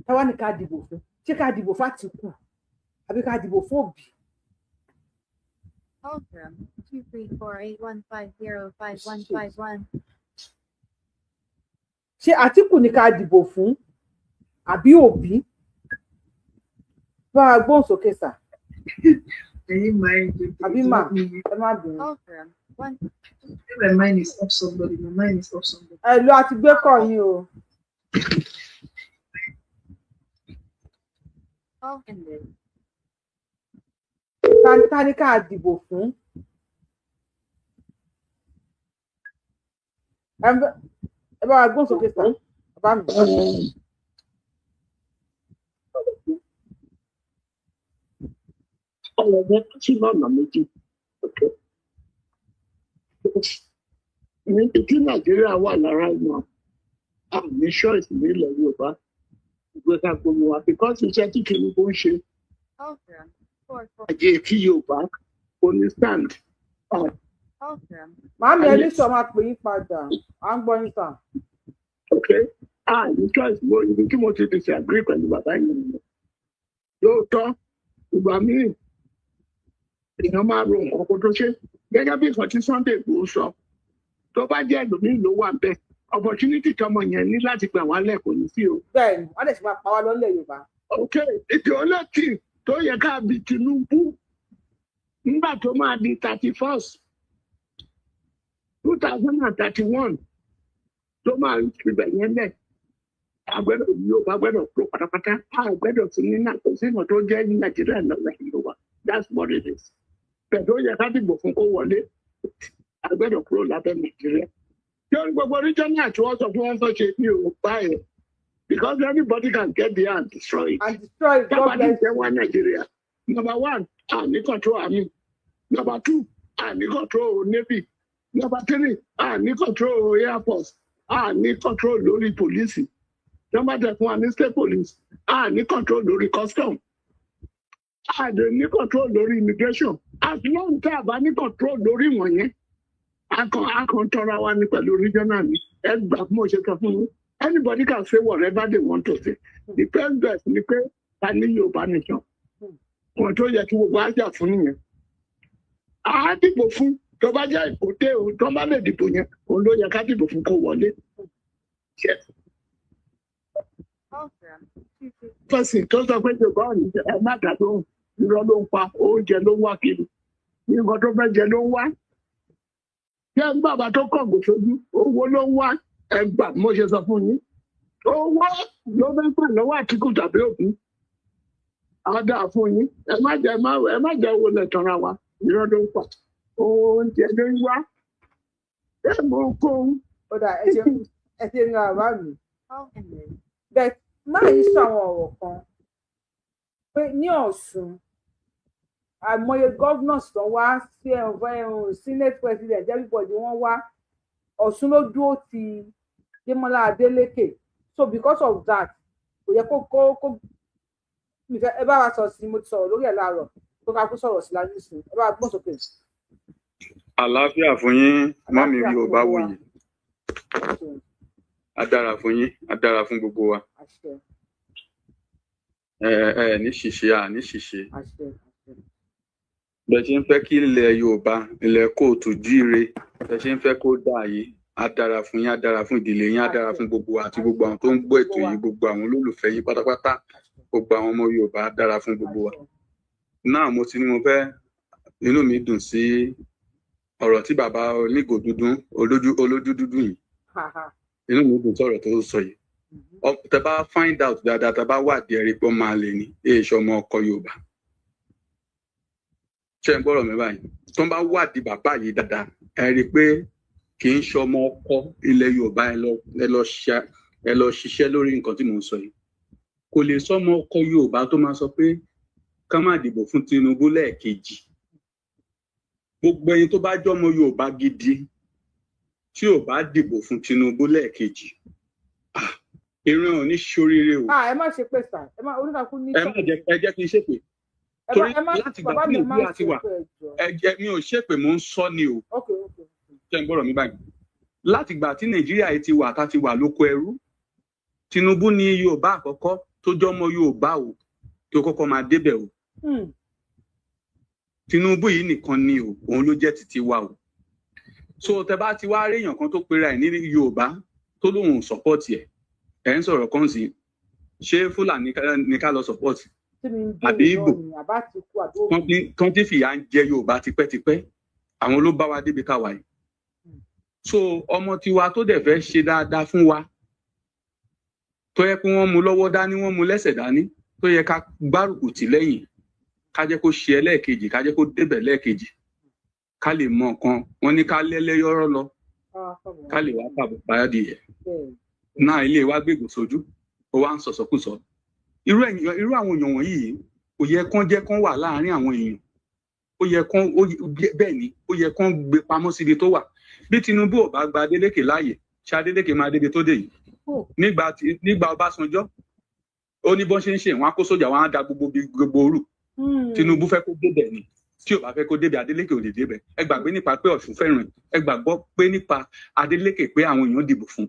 Táwa ní ká dìbò fún ṣé ká dìbò fún Àtìkù àbí ká dìbò fún Òbí Ultram 23481505151. ṣé Àtíkù ní ká dìbò fún àbí Òbí? Bá a gbóhùn sókè sà. Àbí mà ẹ má bínú. Ultram 1. My mind is off somebody. My mind is off somebody. Ẹ lọ àti gbé kọ yín o. Ta ní ká dìbò fún? Ẹ bá wa gbóhùn sókè sà. Bàbá mi. ọ̀rọ̀ yẹn tó sì lọ́nà méjì. Ní kí Nàìjíríà wà lára ìmọ̀ àmì ṣọ́ọ̀ṣì nílẹ̀ Yorùbá ìgbé ká gbogbo wa because iṣẹ́ tí Tinubu ń ṣe àjẹ́ kí Yorùbá understand. Màámi ẹni sọ máa pè yín padà, à ń gbọ́ yín sà. Ní ṣọ́ọ̀ṣì mo ibi tí mo ti disagree pẹ̀lú bàbá yẹn nìyẹn. Lóòótọ́ ìgbà míì èèyàn máa ro nǹkan kó tó ṣe gẹ́gẹ́ bí nǹkan tí Sunday Igboho sọ tó bá jẹ́ ẹlòmíì ló wà bẹ́ẹ̀ opportunity tọmọ yẹn ní láti gbà wá lẹ́kọ̀ọ́ ní sí o. Bẹ́ẹ̀ni, wọ́n lè ṣe máa pa wá lọ́lẹ̀ Yorùbá. Ètò ọlọ́tì tó yẹ ká bí Tinubu nígbà tó máa di 31st 2031 tó máa ń fibẹ̀ yẹn lẹ̀ àgbẹ̀dọ̀ Yorùbá gbẹ́dọ̀ pro pátápátá àgbẹ̀dọ̀ sí ní nàìjíríà tó jẹ́ ní Nàìjíríà lọ́wọ́ Yorùbá that's what it is. Pẹ̀lú yẹ ká dìbò fún kó wọlé àgbẹ̀dọ̀ pro lábẹ́ Nàìjíríà. Tí ó ní gbogbo regional tí wọ́n sọ fún wọn fẹ́ ṣe ní Yorùbá yẹn because everybody can get there and destroy it. Tábàdì jẹ́ wá Nàìjíríà. Number 1, ní control army. Number 2, ní control navy. Number 3, ní control air force. Ní control lórí police. Number 3, ní state police. Ní control lórí custom. Ní control lórí immigration. As long as a bá ní control lórí wọ̀nyẹn, a kàn tọ́ra wa ní pẹ̀lú regional ni. Ẹ gbà fún mo ṣe sọ fún yín. Anybody can say whatever they want to say. The first best ni pé ta ní Yorùbá nìkan. Wọ́n tó yẹ kí gbogbo àjà fún nìyẹn. A dìbò fún tó bá jẹ́ ìkóté o tó bá lè dìbò yẹn òun ló yẹ ká dìbò fún kó wọlé. Fẹ̀sìn tó sọ pé Yorùbá ò ní jẹ ẹ má dà lóhùn irọ́ ló ń pa oúnjẹ ló ń wá kiri. Nǹkan tó fẹ́ jẹ ló ń wá. Ṣé ń bàbá tó kọ̀ǹgò sójú owó ló ń wá ẹgbà mo ṣe sọ fún yín. Owó ló fẹ́ gbà lọ́wọ́ Àtíkù tàbí Òbí. Àdá fún yín ẹ má jẹ owó lẹ̀ tanra wa irọ́ ló ń pa oúnjẹ ló ń wá. Ẹ mọ kóhun. Ó dà ẹ ṣe ní bàbá mi. Bẹ́ẹ̀ máa yí sọ àwọn ọ̀rọ̀ kan pé ní Ọ̀ṣun àìmọye governors tó wá sí senate president everybody wọ́n wá Ọ̀ṣun ló dúró ti Démọ́lá Adélékè so because of that kò yẹ kó ẹ bá wa sọ sí mo ti sọ̀rọ̀ lórí ẹ̀ láàárọ̀ tó ká kó sọ̀rọ̀ sí lájú sí ẹ bá wa gbọ́ sókè. Àlàáfíà fún yín mọ́mí Yorùbá wòye á dára fún yín á dára fún gbogbo wa ní ṣìṣe ní ṣìṣe bẹ́ẹ̀ ṣe ń fẹ́ kí ilẹ̀ Yorùbá ilẹ̀ kóòtù jíire bẹ́ẹ̀ ṣe ń fẹ́ kó dà yìí á dára fún yín á dára fún ìdílé yín á dára fún gbogbo àti gbogbo àwọn tó ń gbọ́ ètò yìí gbogbo àwọn olólùfẹ́ yín pátápátá gbogbo àwọn ọmọ Yorùbá á dára fún gbogbo wa. Náà mo ti ní mo fẹ́ inú mi dùn sí ọ̀rọ̀ tí bàbá onígò dúdú olójú dúdú yìí inú mi dùn sọ̀rọ̀ tó sọ yìí tẹ bá find out dáadáa tẹ bá wádìí ẹ̀rí pé ó máa lè ní èèṣọ́ ọmọ ọkọ Yorùbá ṣe ń gbọ́rọ̀ mi báyìí tó ń bá wádìí bàbá yìí dáadáa ẹ rí i pé kì í ṣe ọmọ ọkọ ilẹ̀ Yorùbá ẹ lọ ṣiṣẹ́ lórí nǹkan tí mò ń sọ yìí kò lè sọmọ ọkọ Yorùbá tó máa sọ pé ká má dìbò fún Tinubu lẹ́ẹ̀kejì gbogbo ẹni tó bá jọmọ Yorùbá gidi tí ò bá dìbò fún Tinubu lẹ́ẹ̀kejì ìran ò ní ṣoríire o. ẹ má ṣe pé sà ẹ má oníkàkú ní. ẹ má jẹ́ kí n ṣépè torí láti gbà tí Nàìjíríà ti wà mi ò ṣépè mò ń sọ ni o ṣe ń gbọ́dọ̀ mi báyìí láti gbà tí Nàìjíríà ti wà tá ti wà lóko ẹrú Tinubu ní Yorùbá àkọ́kọ́ tó jọmọ Yorùbá o tó kọ́kọ́ máa débẹ̀ o Tinubu yìí nìkan ni o òun ló jẹ́ títí wa o. So tẹ bá ti wá rí èèyàn kan tó pera ẹ̀ ní Yorùbá tó lóun support ẹ̀ ń sọ̀rọ̀ kan sí ṣé Fúlàní ní ká lọ support àbí Ìgbò kan tí fìyà ń jẹ Yorùbá tipẹ́tipẹ́ àwọn ló bá wa débi ká wà yìí. So ọmọ tiwa tó dẹ̀ fẹ́ ṣe dáadáa fún wa tó yẹ kí wọ́n mú lọ́wọ́ dání wọ́n mú lẹ́sẹ̀ dání tó yẹ ká gbárùkù tì lẹ́yìn ká jẹ́ kó ṣe ẹlẹ́ẹ̀kejì ká jẹ́ kó débẹ̀ lẹ́ẹ̀kejì ká lè mọ nǹkan wọn ní ká lẹ́lẹ́yọ́rọ́ lọ ká lè wá pàbò pàdé yẹ náà ilé wa gbègbè sójú ó wá ń sọ̀sọ̀kùsọ. Irú àwọn èèyàn wọ̀nyí kò yẹ kán jẹ́ kán wà láàárín àwọn èèyàn ó yẹ kán bẹ́ẹ̀ ni ó yẹ kán gbé pamọ́ síbi tó wà. Bí Tinubu ò bá gba Adeleke láàyè ṣé Adeleke máa débi tó dé yìí. Nígbà Ọbásanjọ́ ó ní bọ́n ṣe ń ṣe wọn á kó sójà wọn á da gbogbo orú. Tinubu fẹ́ kó débẹ̀ ni tí ò bá fẹ́ kó débẹ̀ Adeleke ò lè débẹ̀. Ẹ gbàgbé nípa pé Ọ̀ṣun fẹ́ràn ẹ gbàgbọ́ pé nípa Adeleke pé àwọn èèyàn dìbò fún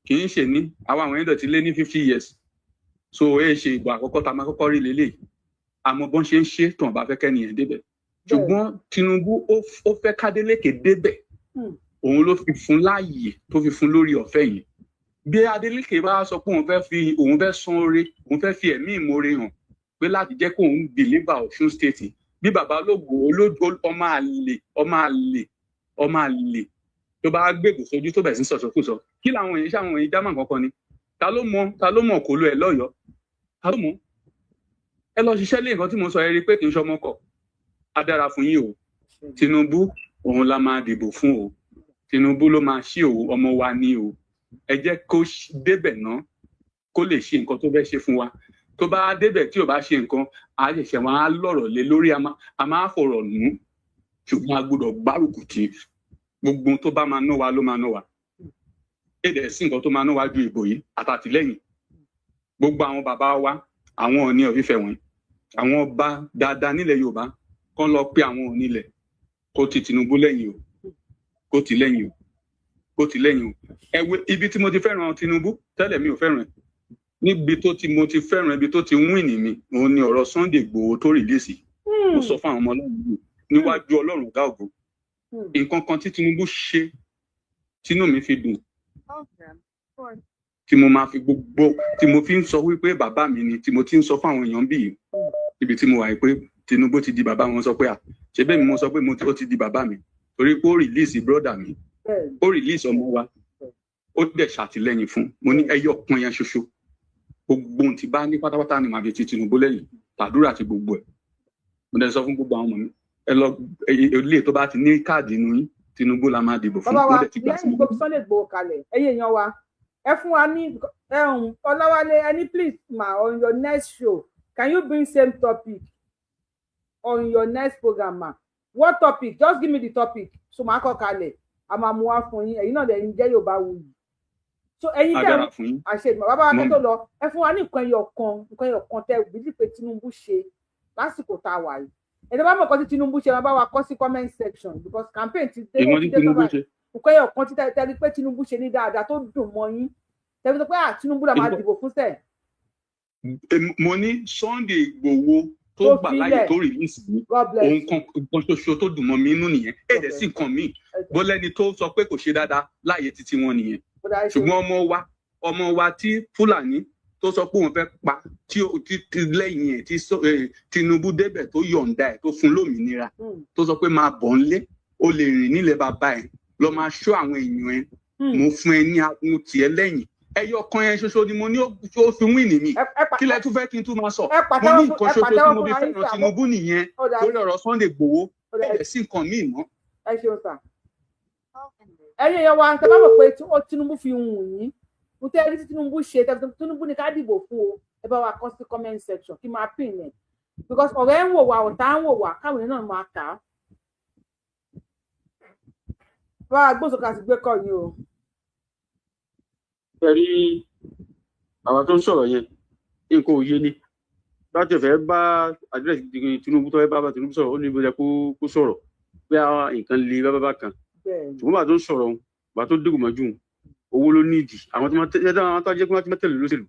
kì í ṣe ní àwọn èèyàn ti lé ní 50 years. So ẹ ṣe ìgbà àkọ́kọ́ tá a máa kọ́kọ́ rí lélẹ̀ àmọ́ bọ́n ṣe ń ṣe tàn bá fẹ́ kẹ́niyàn débẹ̀. Ṣùgbọ́n Tinubu ó fẹ́ k'Adeleke débẹ̀ òun ló fi fún láàyè tó fi fún lórí ọ̀fẹ́ yìí. Bí Adeleke bá sọ pé òun fẹ́ san oore òun fẹ́ fi ẹ̀mí ìmoore hàn pé láti jẹ́ kó òun deliver Ọ̀ṣun state bí bàbá ológo ọmọ àlè tó bá gbègbè sójú tó bẹ̀ sí sọ̀sọ̀kùsọ kí làwọn èèyàn ṣàwọn èèyàn jámà kankan ni ta ló mọ̀ kó lo ẹ̀ lọ́yọ̀ọ́ ta ló mọ̀ ẹ lọ ṣiṣẹ́ lé nǹkan tí mo sọ ẹ rí pé kì í ṣọmọkọ̀ á dára fún yín o Tinubu òun la máa dìbò fún o Tinubu ló máa ṣí o ọmọ wa ní o ẹ jẹ́ kó débẹ̀ náà kó lè ṣe nǹkan tó fẹ́ ṣe fún wa tó bá débẹ̀ tí ò bá ṣe nǹkan á ṣẹ̀ṣẹ̀ wọn á lọ̀rọ̀ lé lórí a máa fọ̀rọ̀ nù ṣùgbọ́n a gbọ́dọ̀ gbárùkù tì gbogbo tó bá máa ná wa ló máa ná wa èdè sí nǹkan tó máa ná wa ju ìbò yìí àtàtìlẹ́yìn gbogbo àwọn bàbá wa àwọn Ọọ̀ni of Ifẹ̀ wọ̀nyí àwọn ọba dáadáa nílẹ̀ Yorùbá kán lọ pé àwọn onílẹ̀ kó ti Tinubu lẹ́yìn o kó ti lẹ́yìn o kó ti lẹ́yìn o ẹwẹ ibi tí mo ti fẹ́ràn Tinubu tẹ́lẹ̀ mi ò fẹ́ràn ẹ̀ níbi tó ti mo ti fẹ́ràn ibi tó ti wíìnì mi òun ni ọ̀rọ̀ Sunday Igboho tó rìlíìsì mo sọ fún àwọn ọmọ Ọlọ́run níwájú Ọlọ́run ọ̀gá ògo nǹkan kan tí Tinubu ṣe tínú mi fi dùn tí mo máa fi gbogbo tí mo fi ń sọ wípé bàbá mi ni tí mo ti ń sọ fún àwọn èèyàn bíi ibi tí mo wà pé Tinubu ti di bàbá wọn sọ pé ṣe bẹ́ẹ̀ mi mo sọ pé ó ti di bàbá mi torí pé ó rìlíìsì brọ́dà mi ó rìlíìsì ọmọ wa ó dẹ̀ ṣàtìlẹ́yìn fún mo ní ẹyọ kan yẹn ṣoṣo gbogbo ohun tí bá ní pátápátá ni màá fi ti Tinubu lẹ́yìn tàdúrà àti gbogbo ẹ̀ mo dẹ̀ sọ fún gbogbo àwọn ọmọ mi ẹ lọ ilé tó bá ti ní káàdì inú yín Tinubu la máa dìbò fún ó dẹ̀ ti gbà sí. bàbá wa lẹ́yìn Sunday Igboho kalẹ̀ ẹ̀yẹ èèyàn wa ẹ fún wa ní Ọláwálé ẹni please ma on your next show can you bring same topic on your next program ma what topic just give me the topic so màá kọ kalẹ̀ a máa mú wá fún yín ẹ̀yin náà lẹ́yìn jẹ́ Yorùbá wuyì so ẹ̀yin tẹ́ àṣẹ ìgbà bàbá wa kẹ́tọ́ lọ ẹ fún wa ní nǹkan ẹyọ kan tẹ́ bíbí pé Tinubu ṣe lásìkò tá a wà yìí ẹ̀dá bá mọ̀ kọ́ tí Tinubu ṣe máa bá wa kọ́ sí comment section because campaign ti dé nǹkan ẹyọ kan tí tẹ́ rí pé Tinubu ṣe ní dáadáa tó dùn mọ́ yín tẹ́ fi sọ pé Tinubu la máa dìbò fún sẹ́ẹ̀. mo ní Sunday Igboho tó gbà láyè tó rìlíìsì mi òun kan ṣoṣo tó dùn mọ́ mi inú nìyẹn èdè sí nǹkan míì bó lẹ́ni tó sọ pé kò ṣe dáadáa láyè títí wọn nìyẹn ṣùgbọ́n ọmọ wa tí Fúlàní tó sọ pé òun fẹ́ pa tí lẹ́yìn ẹ̀ tí Tinubu débẹ̀ tó yọ̀ǹda ẹ̀ tó fún lómìnira tó sọ pé máa bọ̀ ńlé o lè rìn nílẹ̀ bàbá ẹ̀ lọ máa ṣọ́ àwọn èèyàn ẹ̀ mo fún ẹ ní agun tiẹ̀ lẹ́yìn ẹyọ kan yẹn ṣoṣo ni mo ní ó fi wíìnì mi kí lẹ tún fẹ́ kí n tún máa sọ mo ní nǹkan ṣoṣo tí mo fi fẹ́ràn Tinubu nìyẹn lórí ọ̀rọ̀ Sunday Igboho ẹ̀rẹ̀ sí nǹkan míì mọ́. ẹ ṣeun sà ẹ̀yin èèyàn wa tẹ́ bá mọ̀ pé Tinubu fi hùn yín mo tẹ́ rí tí Tinubu ṣe Tinubu ní ká dìbò fún o ẹ bá wa kọ sí comment section kí máa pín yẹn because ọ̀rẹ́ ń wò wá ọ̀tá ń wò wá káwọn èèyàn náà máa kà á bá a gbósòkà sí gbé kọ yín o. ẹ rí àwọn tó ń sọ̀rọ̀ yẹn nǹkan òye ni láti fẹ́ bá àdírẹ́sì Tinubu tó fẹ́ bá Tinubu sọ̀rọ̀ ó ní ibi kó sọ̀rọ̀ pé àwọn nǹkan lè bá kan ṣùgbọ́n bá tó ń sọ̀rọ̀ bá tó dégò mọ́jú owó ló nídìí àwọn tó jẹ́ pé wọ́n ti mẹ́tẹ̀lẹ̀ lóṣèlú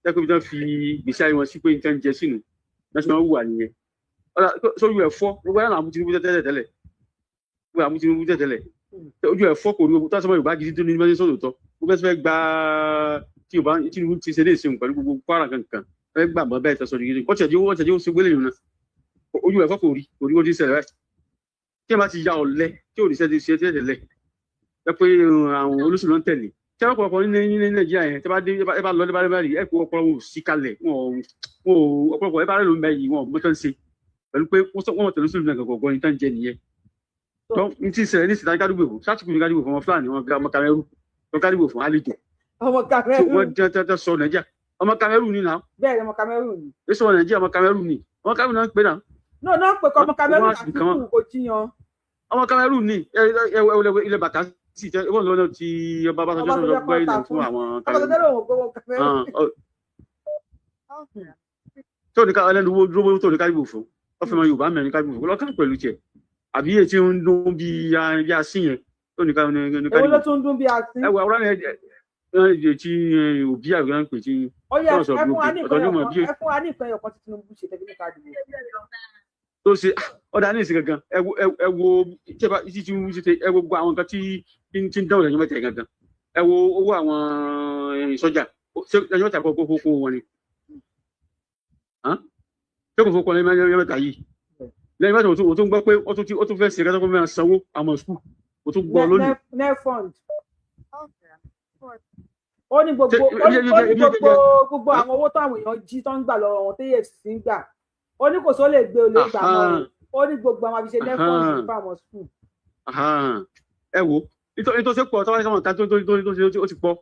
jẹ́ pé wọ́n fi gbèsè ayé wọn sí pé nǹkan jẹ sínú national wà nìyẹn sójú ẹ̀ fọ́ gbogbo ẹ̀ náà mú Tinubu tẹ́lẹ̀ gbogbo àmú Tinubu tẹ́lẹ̀ ojú ẹ̀ fọ́ kò rí gbogbo tásọmọ Yorùbá gidi tó ní mẹ́sẹ̀ sọ̀rọ̀ tọ́ gbogbo ẹ̀ fẹ́ gba Tinubu ti ṣe léèṣe pẹ̀lú gbogbo Kwara kankan fẹ́ gbà mọ́ bẹ́ẹ̀ tẹ́sọ̀ gidi wọ́n tẹ̀jú ó ṣe gbélé yìí náà ojú ẹ̀ fọ́ kò rí ó ti ṣẹlẹ̀ báyìí tí ẹ bá ti ya ọ̀lẹ tí ò ní ṣe tẹ́lẹ̀ ẹ pé àwọn olóṣèlú ń tẹ̀lé tí wọn kọ̀ọ̀kan ní Nàìjíríà yẹn tí ẹ bá lọ ní báyìí ẹ kó ọpọlọ wọn ò sí kalẹ̀ wọn ò ọ̀pọ̀lọpọ̀ ẹ bá rẹ̀ ló ń bẹ yìí wọn ò mọ́tò ń ṣe pẹ̀lú pé wọ́n tẹ̀lé sóòlù náà gọ̀gọ̀ ní tán jẹ nìyẹn tó ní ti ṣẹlẹ̀ ní ìsìta kádùgbò fún sátìkù ní kádùgbò fún ọmọ Fúlàní wọn ọmọ Kamẹrù wọn kádùgbò fún àlejò ọmọ Kamẹrù wọn jẹ sọ Nàìjíríà ọmọ Kamẹrù ni náà bẹ́ẹ̀ ọmọ Kamẹrù ni èso Nàìjíríà ọmọ Kamẹrù ni ọmọ Kamẹrù náà ń pè náà náà pè kọ ọmọ Kamẹrù àti kò jiyàn ọmọ Kamẹrù ni ilẹ̀ bàtà sí tẹ wọn lọ ti ọba Ọbásanjọ́ lọ gbọ́ ilẹ̀ fún àwọn tó ní ká ẹlẹ́nu wo dúró tó ní kádìbò fún wọ́n fi mọ Yorùbá mẹ́rin kádìbò fún lọ́kàn pẹ̀lú tiẹ̀ àbí èyí tí ń dún bí asín yẹn tó ní kádìbò. èwo ló tún dún bí asín. ẹ wọ àwòrán ẹ tí òbí àgbẹ̀ ń pè tí. ó yẹ ẹ fún wa ní ìpín ẹ̀yọ̀kan tí Tinubu ṣe tẹ́lẹ̀ kádìbò. tó ṣe ọ̀dà ní ìsìn gangan ẹ wo ìjọba tí Tinubu ṣe ẹ wo gbogbo àwọn nǹkan tí ń dáwọ̀ lẹ́yìn mẹ́ta gangan ẹ wo owó àwọn sọ́jà lẹ́yìn mẹ́ta kó wọn ni ṣé kò fọkàn lẹ́yìn mẹ́ta yìí lẹ́yìn mẹ́ta o tún gbọ́ pé ó tún fẹ́ ṣe kẹ́tọ́ fún mẹ́rin sanwó àwọn skul o tún gbọ́ lónìí. nefond ó ní gbogbo àwọn owó tó àwọn èèyàn jí tó ń gbà lọ́wọ́ wọn TFCC ń gbà ó ní kò só lè gbé olè gbà mọ́ ó ní gbogbo àwọn àfiṣe nefond fún àwọn skul. ẹ wo nítorí ṣe pọ̀ tọ́wọ́ sọ́mọ̀ ká tó ó ti pọ̀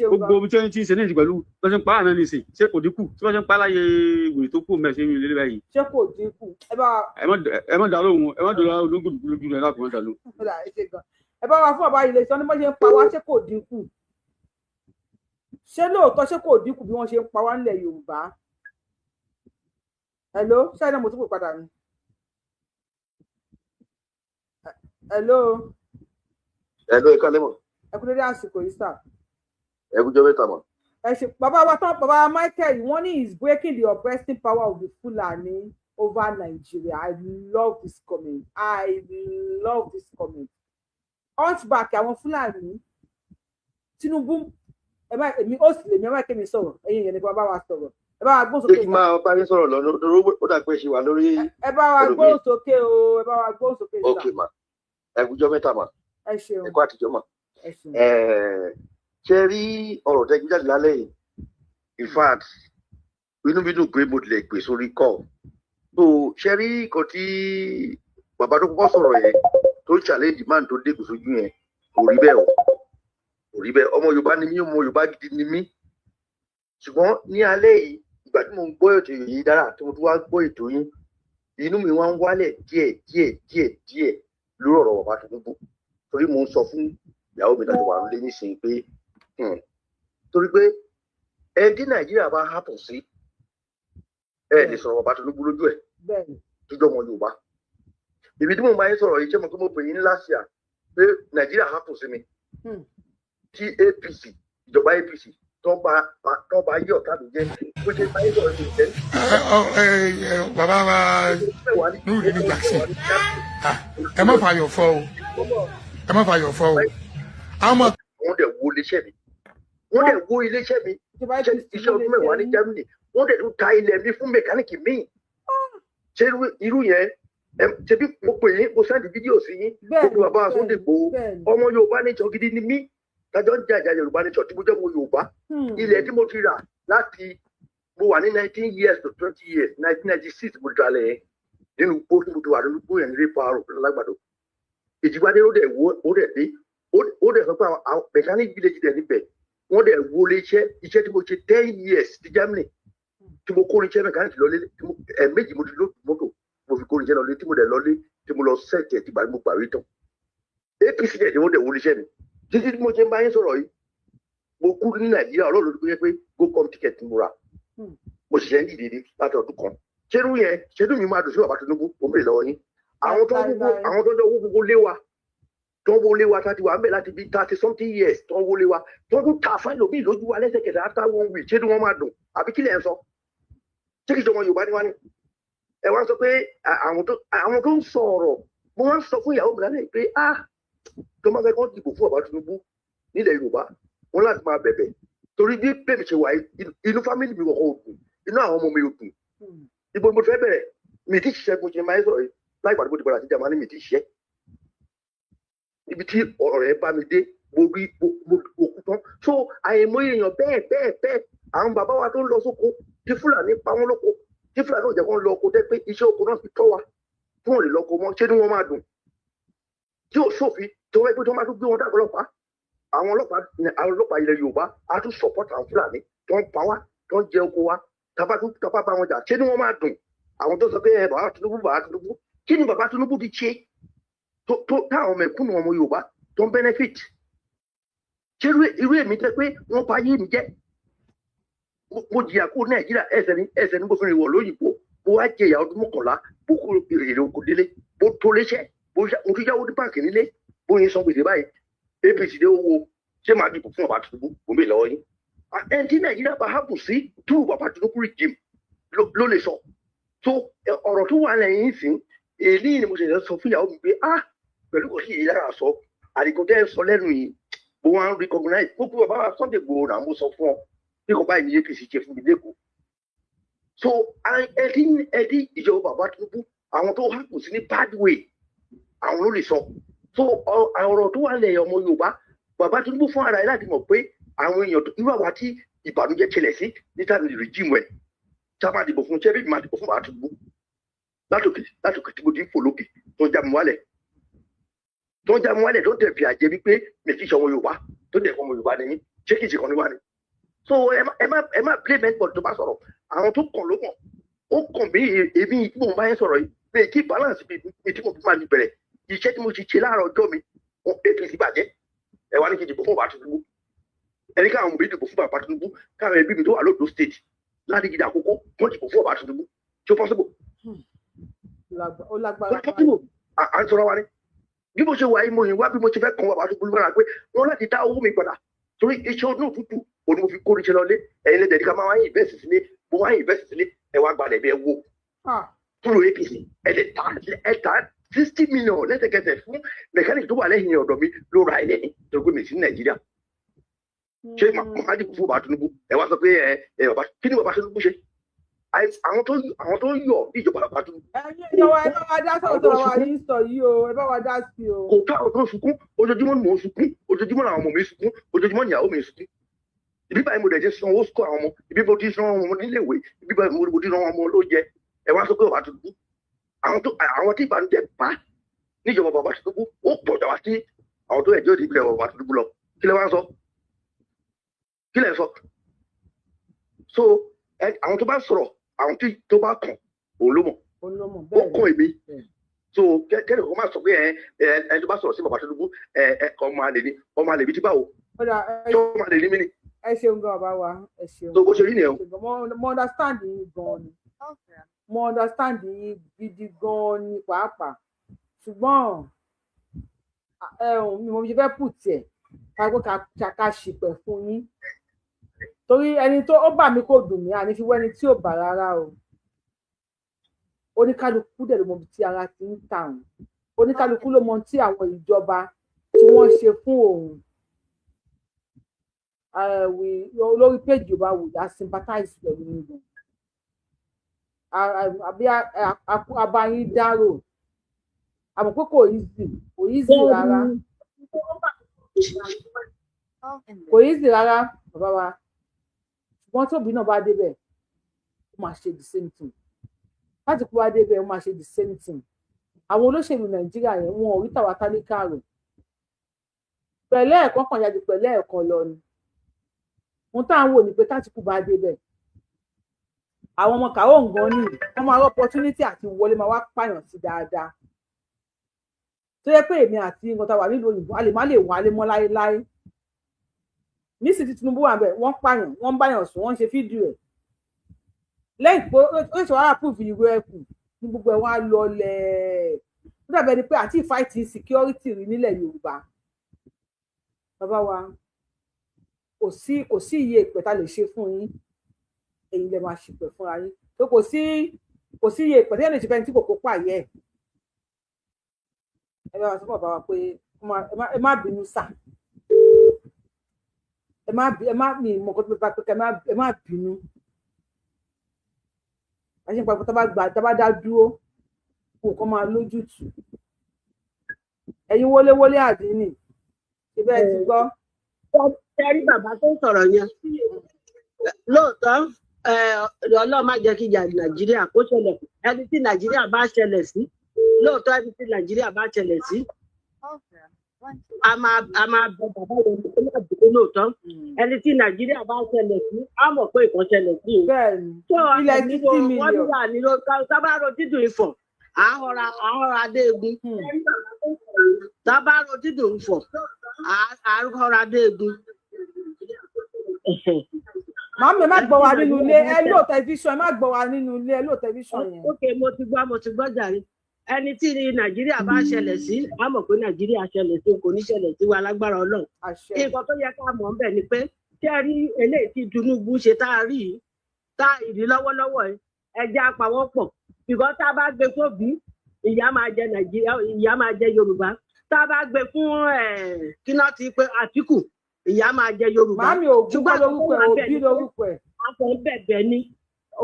gbogbo omi tí wọ́n ti ń ṣe ní ìdìgbẹ̀lú tó ṣe ń pa àná ní ìsìn ṣé kò dínkù tí wọ́n ṣe ń pa láyé ìwé tó kù mẹ́sẹ̀ ní ilé báyìí. ṣé kò dínkù ẹ má dá lóhùn ẹ má dọ̀rọ̀ ológun lójú rẹ̀ láti má dá lóhùn. ẹ bá wa fún ọba ilé sọ ní bó ṣe ń pa wá ṣé kò dínkù ṣé lóòótọ́ ṣé kò dínkù bí wọ́n ṣe ń pa wá nílẹ̀ Yorùbá. hello ṣáà náà mo tún pè padà ní. hello. Hello, ẹ kálẹ́ mọ̀. Ẹ kú dédé àsìkò yìí sà. Ẹ kú jọ́ mẹ́ta mọ̀. Ẹ ṣe bàbá wa tán bàbá Michael wọ́n ní is breaking the oppressive power of the Fulani over Nigeria. I love this comment. Hunchback àwọn Fulani Tinubu èmi ó sì lè mi ẹ má kémi sọ̀rọ̀ ẹ̀yin yẹn ni bàbá wa sọ̀rọ̀ ẹ bá wa gbóhùn sókè. Ṣé kí máa bá yín sọ̀rọ̀ lọ lórí ó dà pé ṣe wà lórí. Ẹ bá wa gbóhùn sókè o ẹ bá wa gbóhùn sókè sà. Ok ma ẹ kú jọ́ mẹ́ta ma. Ẹ ṣeun. Ẹ kú àtijọ́ ma. Ṣé rí ọ̀rọ̀ tẹ́jú jáde lálẹ́ yìí in fact inú mi dùn pé mo lè pè sórí kọ́ so ṣé rí nǹkan tí bàbá tó kọ́kọ́ sọ̀rọ̀ yẹn tó challenge man tó dé kò sójú yẹn kò rí bẹ́ẹ̀ o kò rí bẹ́ẹ̀ ọmọ Yorùbá ni mí ọmọ Yorùbá gidi ni mí ṣùgbọ́n ní alẹ́ yìí ìgbà tí mo ń gbọ́ ètò yìí dára tí mo tún wá gbọ́ ètò yín inú mi wá ń wálẹ̀ díẹ̀ lórí ọ̀rọ̀ bàbá Tinubu torí mo ń sọ fún ìyàwó mi láti wà lé nísìnyí pé torí pé ẹdí Nàìjíríà bá hàpọ̀ sí ẹ lè sọ̀rọ̀ bàbá Tinubu lójú ẹ̀ jíjọ́ ọmọ Yorùbá ibi tí mo máa ń sọ̀rọ̀ yìí ṣé mo kí mo pè yín last year pé Nàìjíríà hàpọ̀ sí mi tí APC ìjọba APC tó bá yí ọ̀tá mi jẹ́ bó ṣe máa ń sọ̀rọ̀ yìí jẹ́. bàbá wa nùrí ní Jackson ẹ má fàyọ̀ fọ́ o ẹ má fàyọ̀ fọ́ o. wọ́n dẹ̀ wo iléeṣẹ́ mi iṣẹ́ ọdún mẹ́wàá ní Germany wọ́n dẹ̀ tún ta ilẹ̀ mi fún mẹkáníìkì míì ṣé irú yẹn ṣe bí mo pè yín mo sẹ́ndì fídíò sí yín gbogbo bàbá Sunday Igboho ọmọ Yorùbá nation gidi ni mí tájọ́ ń jà Yorùbá nation tí mo jẹ́ ọmọ Yorùbá ilẹ̀ tí mo ti rà láti mo wà ní 19 years to 20 years 1996 mo ti rà lẹ̀ nínú gbó tí mo ti wà nínú gbó yẹn nílé pa lágbàdo ìjìgbádé ó dẹ̀ dé ó dẹ̀ sọ pé àwọn mechanic village dẹ̀ níbẹ̀ wọ́n dẹ̀ wọlé iṣẹ́ tí mo ṣe 10 years ti Germany tí mo kó irinṣẹ́ mechanic lọlé ẹ̀ẹ̀mejì mo ti lóòtù mọ́tò mo fi kó irinṣẹ́ lọlé tí mo dẹ̀ lọlé tí mo lọ sẹ́ẹ̀tì ẹ̀ tí mo gbàwé tán APC dẹ̀ ni wọ́n dẹ̀ wọlé iṣẹ́ mi títí tí mo ṣe ń bá yín sọ̀rọ̀ yìí mo kú ní Nàìjíríà ọlọ́run ló pé go come ticket mo ra mo sì ṣe ń dìde láti ọdún kan ṣerú mi máa dùn sí bàbá Tinubu mo mèrè lọ́wọ́ yín àwọn tó ń owó gbogbo lé wa tó ń wọlé wa láti wà ń bẹ̀ láti bí 30 something years tó ń wọlé wa tó ń ta fáìlì òbí lójú wa lẹ́sẹ̀kẹsẹ̀ after 1 week ṣé ni wọ́n máa dùn àbí kílẹ̀ ń sọ ṣé kìí ṣe ọmọ Yorùbá ni wá ní ẹ wá sọ pé àwọn tó ń sọ ọ̀rọ̀ mo wá ń sọ fún ìyàwó mi lálẹ́ pé tó máa fẹ́ kọ́ dìbò fún bàbá Tinubu nílẹ̀ Yorùbá wọn láti máa bẹ̀bẹ̀ torí bí bẹ́ẹ̀ ṣe wà inú fámìlì mi kọ̀ọ̀kan ò dùn inú àwọn ọmọ mi ò dùn ibo mo fẹ́ bẹ̀rẹ̀ mi ti ṣiṣẹ́ bó ṣe máa ń sọ̀rọ̀ yìí láì pàdé bó ti padà sí Jámánì mi ti ṣiṣẹ́ ibi tí ọ̀rọ̀ rẹ̀ bá mi dé mo rí òkú tán so àìmọye èèyàn bẹ́ẹ̀ àwọn bàbá wa tó ń lọ sóko tí Fúlàní pa wọ́n lóko tí Fúlàní ò jẹ́ kó ń lọ oko dé pé iṣẹ́ oko náà fi tọ́ wa tí wọ́n lè lọ oko mọ́ ṣé ni wọ́n máa dùn tí ò sófin tí wọ́n gbé tó máa tún gbé wọn dàgbọ́ ọlọ́pàá àwọn ọlọ́pàá ilẹ̀ Yorùbá á tún support àwọn Fúlàní tó ń pa wá tó ń jẹ oko wa tábà bá wọn jà ṣé ni wọ́n máa dùn àwọn tó sọ pé bàbá Tinubu kí ni bàbá Tinubu ti ṣe tó táwọn mẹ̀kúnnù ọmọ Yorùbá tó ń benefit ṣé irú èmi tẹ pé wọ́n pa ayé mi jẹ́ mo jìyà kó Nàìjíríà ẹsẹ̀ ní bó fi rìn wọ̀ lóyìnbó bó wá jẹ ìyá ọdún mọ́kànlá bó kúrò èrè oko délé bó tó léṣẹ́ mo tún yáwó ní báǹkì nílé bó yẹn san gbèsè báyìí APC dé owó ṣé máa dìbò fún bàbá Tinubu mo bè lọ́wọ́ yín ẹni tí Nàìjíríà bá hàpù sí tú bàbá Tinubu regime ló lè sọ tó ọ̀rọ̀ tó wà lẹ́yìn ìsìn èyí ni mo ṣe sọ fún ìyàwó mi pé pẹ̀lú kò sí èyí lára sọ àdìgún tẹ́ sọ lẹ́nu yìí mo wá ń recognize gbogbo bàbá Sunday Igboho náà mo sọ fún ọ bí kò báyìí ní APC ṣe fún mi lẹ́kọ̀ọ́ so ẹdí ìjọba bàbá Tinubu àwọn tó hàpù sí ní bad way àwọn ló lè sọ so ọ̀rọ̀ tó wà lẹ́yìn ọmọ Yorùbá bàbá Tinubu fún ara ẹ̀ láti mọ̀ pé àwọn èèyàn irú àwa tí ìbànújẹ́ ṣẹlẹ̀ sí níta ní rìjíìmù ẹ̀ tá a máa dìbò fún ṣẹ́bí máa dìbò fún bàbá Tinubu látòkè tí mo ti ń fò lókè tó ń já mi wálẹ̀ tó ń tẹ̀ fi àjẹ́ wípé mi kì í ṣe ọmọ Yorùbá tó dẹ̀ fọmọ Yorùbá ni ṣé kì í ṣe kan ní wá ni so ẹ má blame anybody tó bá sọ̀rọ̀ àwọn tó kàn ló kàn ó kàn bí èmi tí mo bá yẹn sọ̀rọ̀ yìí pé kí balance bí tí mo fi máa ní bẹ̀rẹ̀ iṣẹ́ tí mo ti ṣe láàárọ̀ ọjọ́ mi APC bàjẹ́ ẹ wá ní kí n dìbò fún bàbá Tinubu ẹni káwọn ọmọ mi dìbò fún bàbá Tinubu káwọn ẹbí mi tó wà lóòdó state láti gidi àkókò wọn dìbò fún bàbá Tinubu tí ó possible. ó lágbára à ń sọ̀rọ̀ wa ni bí mo ṣe wà yìí mo yìn wá bí mo ṣe fẹ́ kàn bàbá Tinubu lára pé wọ́n láti dá owó mi padà torí iṣẹ́ ọdún òtútù òní mo fi kó iṣẹ́ lọlé ẹ̀yin lẹ́dẹ̀ẹ́ ní ká máa wáyé invest sílé mo wáyé invest sílé ẹ̀ wá gbalẹ̀ bí ẹ wo kúrò APC ẹ̀ ta 60 million lẹ́sẹ̀kẹsẹ̀ fún mẹkáníkì tó wà lẹ́yìn ọ̀dọ̀ mi ló ra ilẹ̀ ní torí pé mi sí Nàìjíríà ṣé màá dìbò fún bàbá Tinubu ẹ wá sọ pé bàbá kí ni bàbá Tinubu ṣe àwọn tó yọ ní ìjọba bàbá Tinubu. ẹ̀yin ìjọba ẹ bá wa dá sọ̀tọ̀ wa yìí sọ yìí o ẹ bá wa dá sí o. kò tó àwọn tó ń sunkún ojoojúmọ́ ni mò ń sunkún ojoojúmọ́ làwọn ọmọ mi sunkún ojoojúmọ́ ni ìyàwó mi sunkún ibi báyìí mo dẹ̀ jẹ́ san owó sukọ̀ àwọn ọmọ ibi mo ti san ọmọ níléèwé ibi báyìí mo ti san ọmọ lóúnjẹ ẹ wá sọ pé bàbá Tinubu àwọn tí ìbànújẹ́ pa níjọba bàbá Tinubu ó pọ̀ jà wá sí àwọn tó ẹ̀jọ́ ìdílé bàbá Tinubu lọ kí lẹ wá ń sọ kí lẹ sọ so àwọn tó bá sọ̀rọ̀ àwọn tó bá kàn òun ló mọ̀ ó kàn èmi so kẹ́lẹ́ kó má sọ pé ẹ tó bá sọ̀rọ̀ sí bàbá Tinubu ọmọ àlè mi ti báwo tí ọmọ àlè ní mí ni. ẹ ṣeun gan bàbá wa ẹ ṣeun. tó bó ṣe rí nìyẹn o. mo understand yín gan ni mo understand yín gidi gan ni pàápàá ṣùgbọ́n mi mo ṣe fẹ́ pù tiẹ̀ ká ṣìpẹ̀ fún yín torí ẹni tó ó bà mí kò dùn mí àní fi wẹ́ni tí ò bà rárá o oníkálukú dẹ̀ ló mọ ibi tí ara ti ń tà wọ́n oníkálukú ló mọ tí àwọn ìjọba tí wọ́n ṣe fún òun lórí péjì Yorùbá Wùyí a sympathize pẹ̀lú yín àbí abayín dárò àmọ́ pé kò easy rárá kò easy rárá bàbá wa ṣùgbọ́n tóbi náà bá débẹ̀ ó máa ṣe the same thing láti kó wá débẹ̀ ó máa ṣe the same thing àwọn olóṣèlú Nàìjíríà yẹn wọn ò rí tàwa tálíkà rẹ̀ pẹ̀lẹ́ ẹ̀kọ́ kan yàtọ̀ pẹ̀lẹ́ ẹ̀kọ́ lọ ni ohun tá à ń wò ní pé tátìkù bá débẹ̀ àwọn ọmọ kàwọ́ nǹkan ní wọ́n máa rí opportunity àti wọlé máa wá pààyàn sí dáadáa tó yẹ pé èmi àti nǹkan tá a wà nílùú òyìnbó a lè má lè wálé mọ́ láéláé nísìsiyìí tí Tinubu wà bẹ́ẹ̀ wọ́n pààyàn wọ́n ń báyàn sùn wọ́n ń ṣe fídíò ẹ̀ lẹ́yìn pé ó ṣe wàhálà proof ìwé ẹ̀kú ní gbogbo ẹ̀ wọ́n á lọlẹ̀ ó dàbẹ̀ ni pé àti fight insecurity rí nílẹ̀ Yorùbá bàbá wa kò sí iye ìpè tá lè ṣe fún yín èyí lè máa ṣìpẹ̀ fúnra yín tó kò sí kò sí iye ìpàdé ẹni ìṣẹfẹ tí kò kópa yẹ ẹ bá wa sọ bàbá wa pé ẹ má bínú sà ẹ má mi mọ nǹkan tó bá pé ẹ má bínú àṣẹ ìpàdé tá bá dá dúró kó nǹkan máa lójútùú ẹ̀yin wọléwọlé àdínì síbẹ̀ ti gbọ́. ṣe rí bàbá tó ń sọ̀rọ̀ yẹn lóòótọ́ ọlọ́run má jẹ́ kí ìjà nàìjíríà kó ṣẹlẹ̀ ẹni tí nàìjíríà bá ṣẹlẹ̀ sí lóòótọ́ ẹni tí nàìjíríà bá ṣẹlẹ̀ sí a máa bẹ bàbá yẹn ní ọjọ́ àdúgbò lóòótọ́ ẹni tí nàìjíríà bá ṣẹlẹ̀ sí á mọ̀ pé nǹkan ṣẹlẹ̀ sí i. tó ilẹ̀ títí mi wọ́n ní wà nílò tábàárò dídùn ìfọ̀ àhọ́ra adéegun tábàárò dídùn ìfọ̀ àhọ́ra adéegun. Màmí má gbọ́ wa nínú ilé ẹ lò tẹlifíṣàn ẹ má gbọ́ wa nínú ilé ẹ lò tẹlifíṣàn yẹn. Ok mo ti gbọ́ jàre ẹni tí nàìjíríà bá ṣẹlẹ̀ sí á mọ̀ pé nàìjíríà ṣẹlẹ̀ sí kò ní ṣẹlẹ̀ sí wa lágbára ọlọ́run. nǹkan tó yẹ ká mọ̀ ń bẹ̀ ni pé tí ẹ rí eléyìí tí Tinubu ṣe tá a rí yìí tá ìdí lọ́wọ́lọ́wọ́ ẹ jẹ́ àpawọ́pọ̀ ṣùgbọ́n tá a bá gbé fóbi ìyá máa jẹ nàìjíríà ìyá máa jẹ yorùbá tá a bá gbé fún kíná ti pé Àtíkù ìyá máa jẹ yorùbá. Màmí Ògún lórúkọ ẹ Òbí lórúkọ ẹ. àpò bẹ̀bẹ̀ ni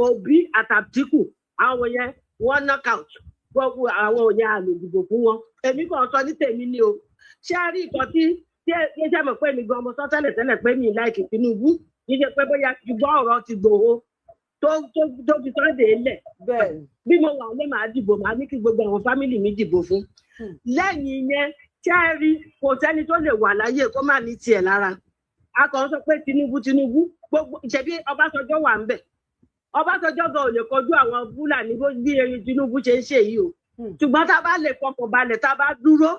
Òbí àtàtìkù àwọn yẹn wọ́n knock out gbogbo àwọn òyìn àlè ìdìbò fún wọn èmi kàn sọ ní tèmi ni o ṣé a rí nǹkan tí ẹ ṣe mọ̀ pé mi gan ọmọ sọ tẹ́lẹ̀ pé mi láìkì Tinubu kì í ṣe pé bóyá ṣùgbọ́n ọ̀rọ̀ ti gbòho tó fi Sunday lẹ̀ bí mo wà lé màá dìbò màá ní kí gbogbo àwọn fámìlì mi dìbò fún lẹ́yìn yẹn ṣé a rí kò sẹ́ni tó lè wà láyé kó má ní tiẹ̀ lára a kàn sọ pé Tinubu gbogbo ìṣẹ̀bí Ọbásanjọ́ wà ń bẹ̀ Ọbásanjọ́ gan ò lè kọjú àwọn Fúlàní bí erin Tinubu ṣe ń ṣe yìí o ṣùgbọ́n tá a bá lè fọkàn balẹ̀ tá a bá dúró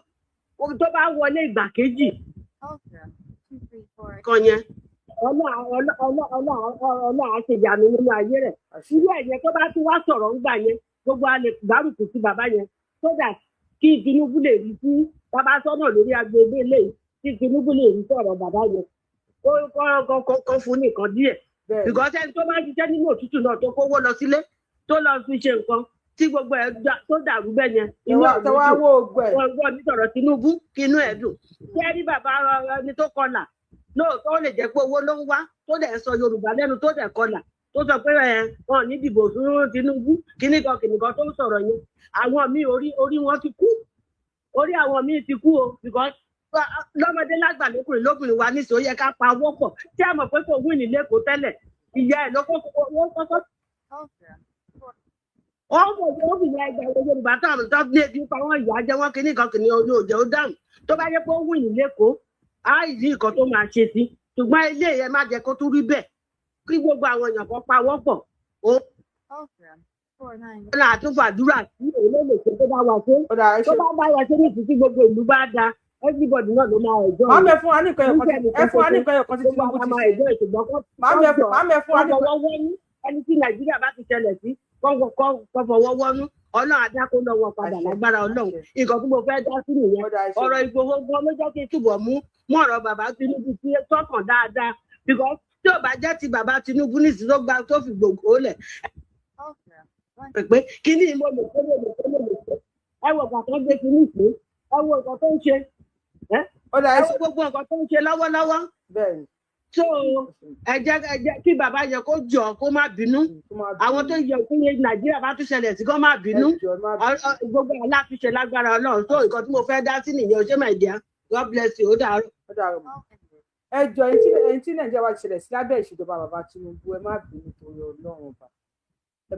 tó bá wọlé ìgbà kejì kan yẹn ọlọ́ àṣejàmí nínú ayé rẹ̀ irú ẹ̀yẹ tó bá tún wá sọ̀rọ̀ ńgbà yẹn gbogbo a lè gbárùkù sí bàbá yẹn so that kí Tinubu lè rí sí bàbá sọ́nà lórí agbègbè lẹ́yìn kí Tinubu lè rí sọ̀rọ̀ bàbá yẹn kó fún nìkan díẹ̀ because ẹni tó bá ń ṣiṣẹ́ nínú òtútù náà tó kówó lọ sílé tó lọ fi ṣe nǹkan tí gbogbo ẹ̀ tó dàrú bẹ́ẹ̀ yẹn inú ẹ̀ dùn wọ́n gbọ́ mi sọ̀rọ̀ Tinubu kí inú ẹ̀ dùn ṣé rí bàbá ẹni tó kọlà lóòótọ́ ó lè jẹ́ pé owó ló ń wá tó dẹ̀ sọ Yorùbá lẹ́nu tó dẹ̀ kọlà tó sọ pé wọn ní dìbò fún Tinubu kìnnìkan tó ń sọ̀rọ̀ yẹn àwọn míì orí wọn ti kú orí àwọn míì ti kú o because lọ́mọdé lágbà lókùnrin lóbìnrin wa níṣẹ́ ó yẹ ká pa owó pọ̀ tí a mọ̀ pé kò wí nílé kó tẹ́lẹ̀ ìyá ẹ̀ ló kọ́kọ́ ó fi ya ẹgbẹ́ owó Yorùbá táwọn tó ní ebi pa wọ́n ìyá jẹ́ wọ́n kìnnìkan ní òjò ó dáhùn tó bá yẹ pé ó wí nílé kó á yí nǹkan tó máa ṣe sí ṣùgbọ́n ilé yẹn má jẹ́ kó tún rí bẹ́ẹ̀ kí gbogbo àwọn èèyàn kan pa wọ́n pọ̀ ó ọ̀nà àtúnfàdúrà sí èlé lè ṣe tó bá wà ṣe tó bá wà ṣe ní ìsìnkú gbogbo ìlú bá da everybody náà ló máa ẹjọ́ máa mẹ fún wa ní nǹkan ẹ̀kọ́ tí Tinubu ti ṣe máa mẹ fún wa ní nǹkan ẹni tí Nàìjíríà bá ti ṣẹlẹ̀ sí kọ́ fọwọ́ wọ́nú Ọlọ́run adáko lọ́wọ́ padà lágbára Ọlọ́run nǹkan tí mo fẹ́ dá sí nìyẹn ọ̀rọ̀ Ìgbòho gan ló jẹ́ kí n túbọ̀ mú ọ̀rọ̀ bàbá Tinubu sí tọkàn dáadáa because tí ò bá jẹ́ ti bàbá Tinubu nísìsiyìí ló gba tó fi gbòǹgbò lẹ̀ pé kí ni mo lè ṣe ẹ wo nǹkan tó ń gbé kinní sí ẹ wo nǹkan tó ń ṣe ẹ wo gbogbo nǹkan tó ń ṣe lọ́wọ́lọ́wọ́ so ẹ jẹ́ kí bàbá yẹ kó jọ kó má bínú àwọn tó yẹ kó yẹ Nàìjíríà bá tún ṣẹlẹ̀ sí kó má bínú gbogbo aláàtúnṣe lágbára Ọlọ́run tó nǹkan tí mo fẹ́ dá sí nìyẹn ṣé my dear God bless you ó dàárọ̀. ẹ jọ ẹni tí Nàìjíríà bá ti ṣẹlẹ̀ sí lábẹ́ ìṣèjọba bàbá Tinubu ẹ má bínú torí Ọlọ́run ọba ẹ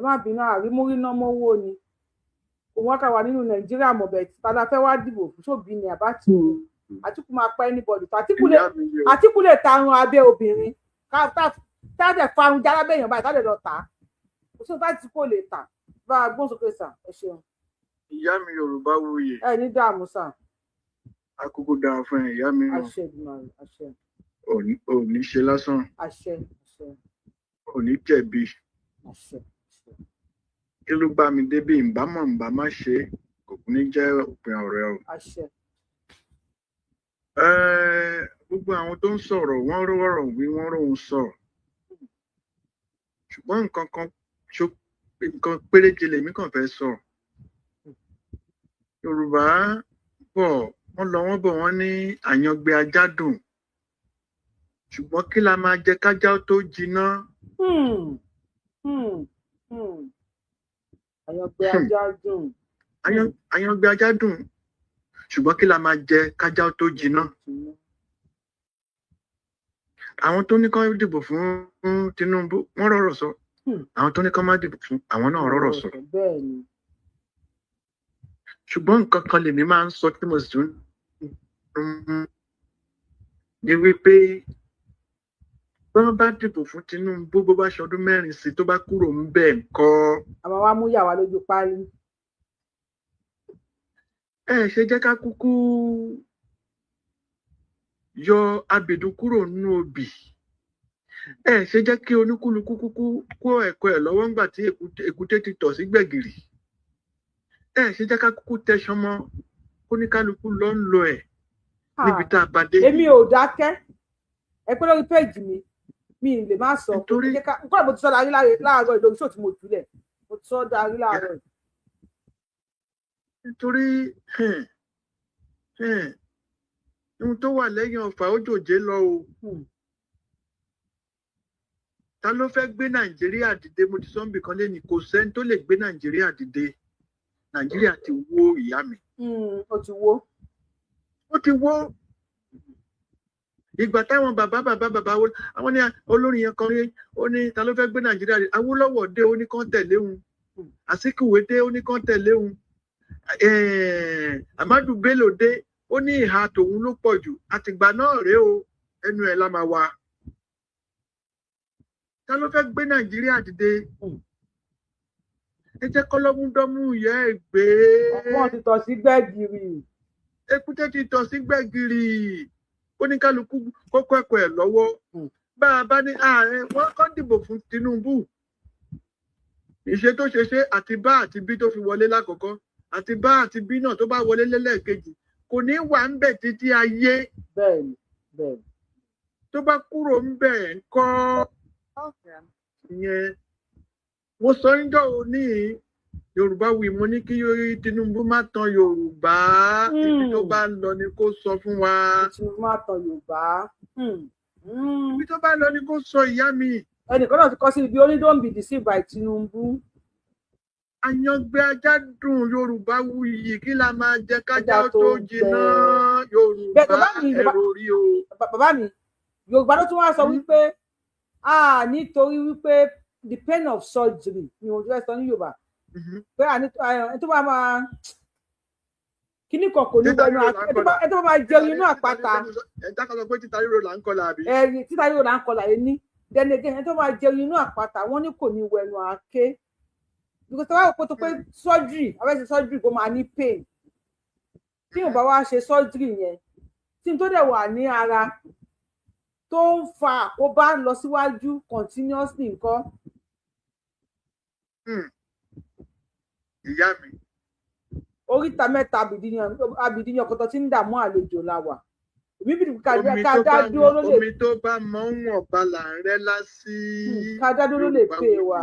má bínú àrímúrí náà mọ́wó ni òun wá ká wà nínú Nàìjíríà mọ̀bẹ̀ tàdá fẹ́ wá dìbò fún ṣòbí ni àbátì Àtíkù máa pa anybody tó Àtíkù lè tarun abẹ́ obìnrin táàdẹ̀ farun jálábẹ́ èèyàn báyìí táàdẹ̀ lọ tà á kò sí táàdì kò lè tà bá a gbọ́n sókè sà ẹ ṣeun. ìyá mi Yorùbá wuyè. ẹ ní dààmú sà. àkókò dáa fún ẹ ìyá mi. àṣẹ Èdùmàrè àṣẹ. òní ṣe lásán. àṣẹ àṣẹ. òní jẹ̀bi. àṣẹ. kí ló bá mi débi ìbámọ̀ má ṣe kò ní jẹ́ òpin ọ̀rẹ́ o. àṣẹ. gbogbo àwọn tó ń sọ̀rọ̀ wọ́n rọ̀rọ̀ wí wọ́n rọ̀hún sọ ṣùgbọ́n nǹkan kan nǹkan péréje lèmi kàn fẹ́ sọ. Yorùbá bọ̀ wọ́n lọ wọ́n bọ̀ wọ́n ní àyàngbé ajá dùn ṣùgbọ́n kí la máa jẹ kájá tó jiná. Àyàngbé ajá dùn. Àyàngbé ajá dùn ṣùgbọ́n kí la máa jẹ kájá tó jiná. Àwọn tó ní kán dìbò fún Tinubu wọ́n rọ̀rọ̀ sọ. Àwọn tó ní kán má dìbò fún àwọn náà rọ̀rọ̀ sọ. Ṣùgbọ́n nǹkan kan lèmi máa ń sọ tí mo sì tún ní wípé bí wọ́n bá dìbò fún Tinubu bó bá ṣọdún 4 sí tó bá kúrò ń bẹ̀ ńkọ́. Àmọ́ wá mú yàwá lójú páálí. Ṣe jẹ́ ká kúkú yọ abìdún kúrò nínú obì. Ṣe jẹ́ kí oníkúlùkù kúkú kó ẹ̀kọ́ ẹ̀ lọ́wọ́ ńgbà tí èkúté ti tọ̀ sí gbẹ̀gìrì. Ṣe jẹ́ ká kúkú tẹṣán mọ́ oníkálukú lọ ń lo ẹ̀ níbi tá a bá dé. Èmi ò dákẹ́ ẹ pé lórí péèjì mi lè má sọ nítorí nǹkan mo ti sọ darí láàárọ̀ ìlú oṣù tí mo jùlẹ̀ mo ti sọ darí láàárọ̀. Nítorí ohun tó wà lẹ́yìn ọ̀fà ó jòjé lọ o. Ta ló fẹ́ gbé Nàìjíríà dìde? Mo ti sọ ń bì kan lẹ́nu kò sẹ́ni tó lè gbé Nàìjíríà dìde. Nàìjíríà ti wó ìyá mi. Ó ti wó. Ó ti wó. Ìgbà táwọn bàbá wo àwọn ní olórin yẹn kan rí ó ní ta ló fẹ́ gbé Nàìjíríà dìde? Awólọ́wọ̀ dé ó ní kán tẹ̀lé òun. Àsíkìwé dé ó ní kán tẹ̀lé òun. Amadu Bello dé ó ní ìhà tòun ló pọ̀ jù. Àtìgbà náà rèé o ẹnu ẹ̀ la máa wà. Ta ló fẹ́ gbé Nàìjíríà dìde? Ẹ jẹ́ kọ́lọ́múdọ́mú ìyá ẹ̀ gbé. Wọ́n ti tọ̀ sí gbẹ̀gìrì. Èkúté ti tọ̀ sí gbẹ̀gìrì. Oníkálukú kókó ẹ̀kọ́ ẹ̀ lọ́wọ́. Bá a bá ní ààrẹ wọ́n kàn dìbò fún Tinubu. Ìṣe tó ṣe àti bá àti bí tó fi wọlé lákọ̀ọ́kọ́ àti bá àti bí náà tó bá wọlé lẹ́lẹ́kejì kò ní wà ń bẹ̀ títí ayé. Bẹ́ẹ̀ni. Tó bá kúrò ń bẹ̀ ńkọ́ ìyẹn. Mo sọ níjọ́ òní Yorùbá wí mo ní kí Tinubu má tan Yorùbá ibi tó bá lọ ni kó sọ fún wa. Tinubu má tan Yorùbá. Ibi tó bá lọ ni kó sọ ìyá mi. Ẹnìkan náà ti kọ sí ibi ó ní don't be deceived by Tinubu. Àyàngbé ajá dùn Yorùbá wuyì kí la máa jẹ kájá tó jiná Yorùbá ẹ̀rọ rí o. Bàbá mi Yorùbá ló tún wá sọ wípé nítorí wípé the pain of surgery ni mo fẹ́ sọ ní Yorùbá pé ẹni tó bá máa kíní kan kò ní wẹnu ẹni tó bá máa jẹun inú àpáta. Ẹ̀dá kan sọ pé títa ríro là ń kọlà àbí. Títa ríro là ń kọlà yìí ní dẹ́nẹ́gẹ́ ẹni tó máa jẹun inú àpáta wọ́n ní kò ní wẹnu àáké. Because tó bá wò tó pé surgery abẹ́sẹ̀ surgery kò máa ní pain tí ò bá wá ṣe surgery yẹn tí n tó dẹ̀ wà ní ara tó ń fa àkóbá lọ síwájú continuously nǹkan. Ìyá mi. Oríta mẹ́ta abìdíyan ọkọ̀tọ̀ tí ń dààmú àlejò la wà. Ká dá dúró ló lè. Omi tó bá mọ wọn bá là ń rẹ́ lásì. Ká dá dúró ló lè pè wá.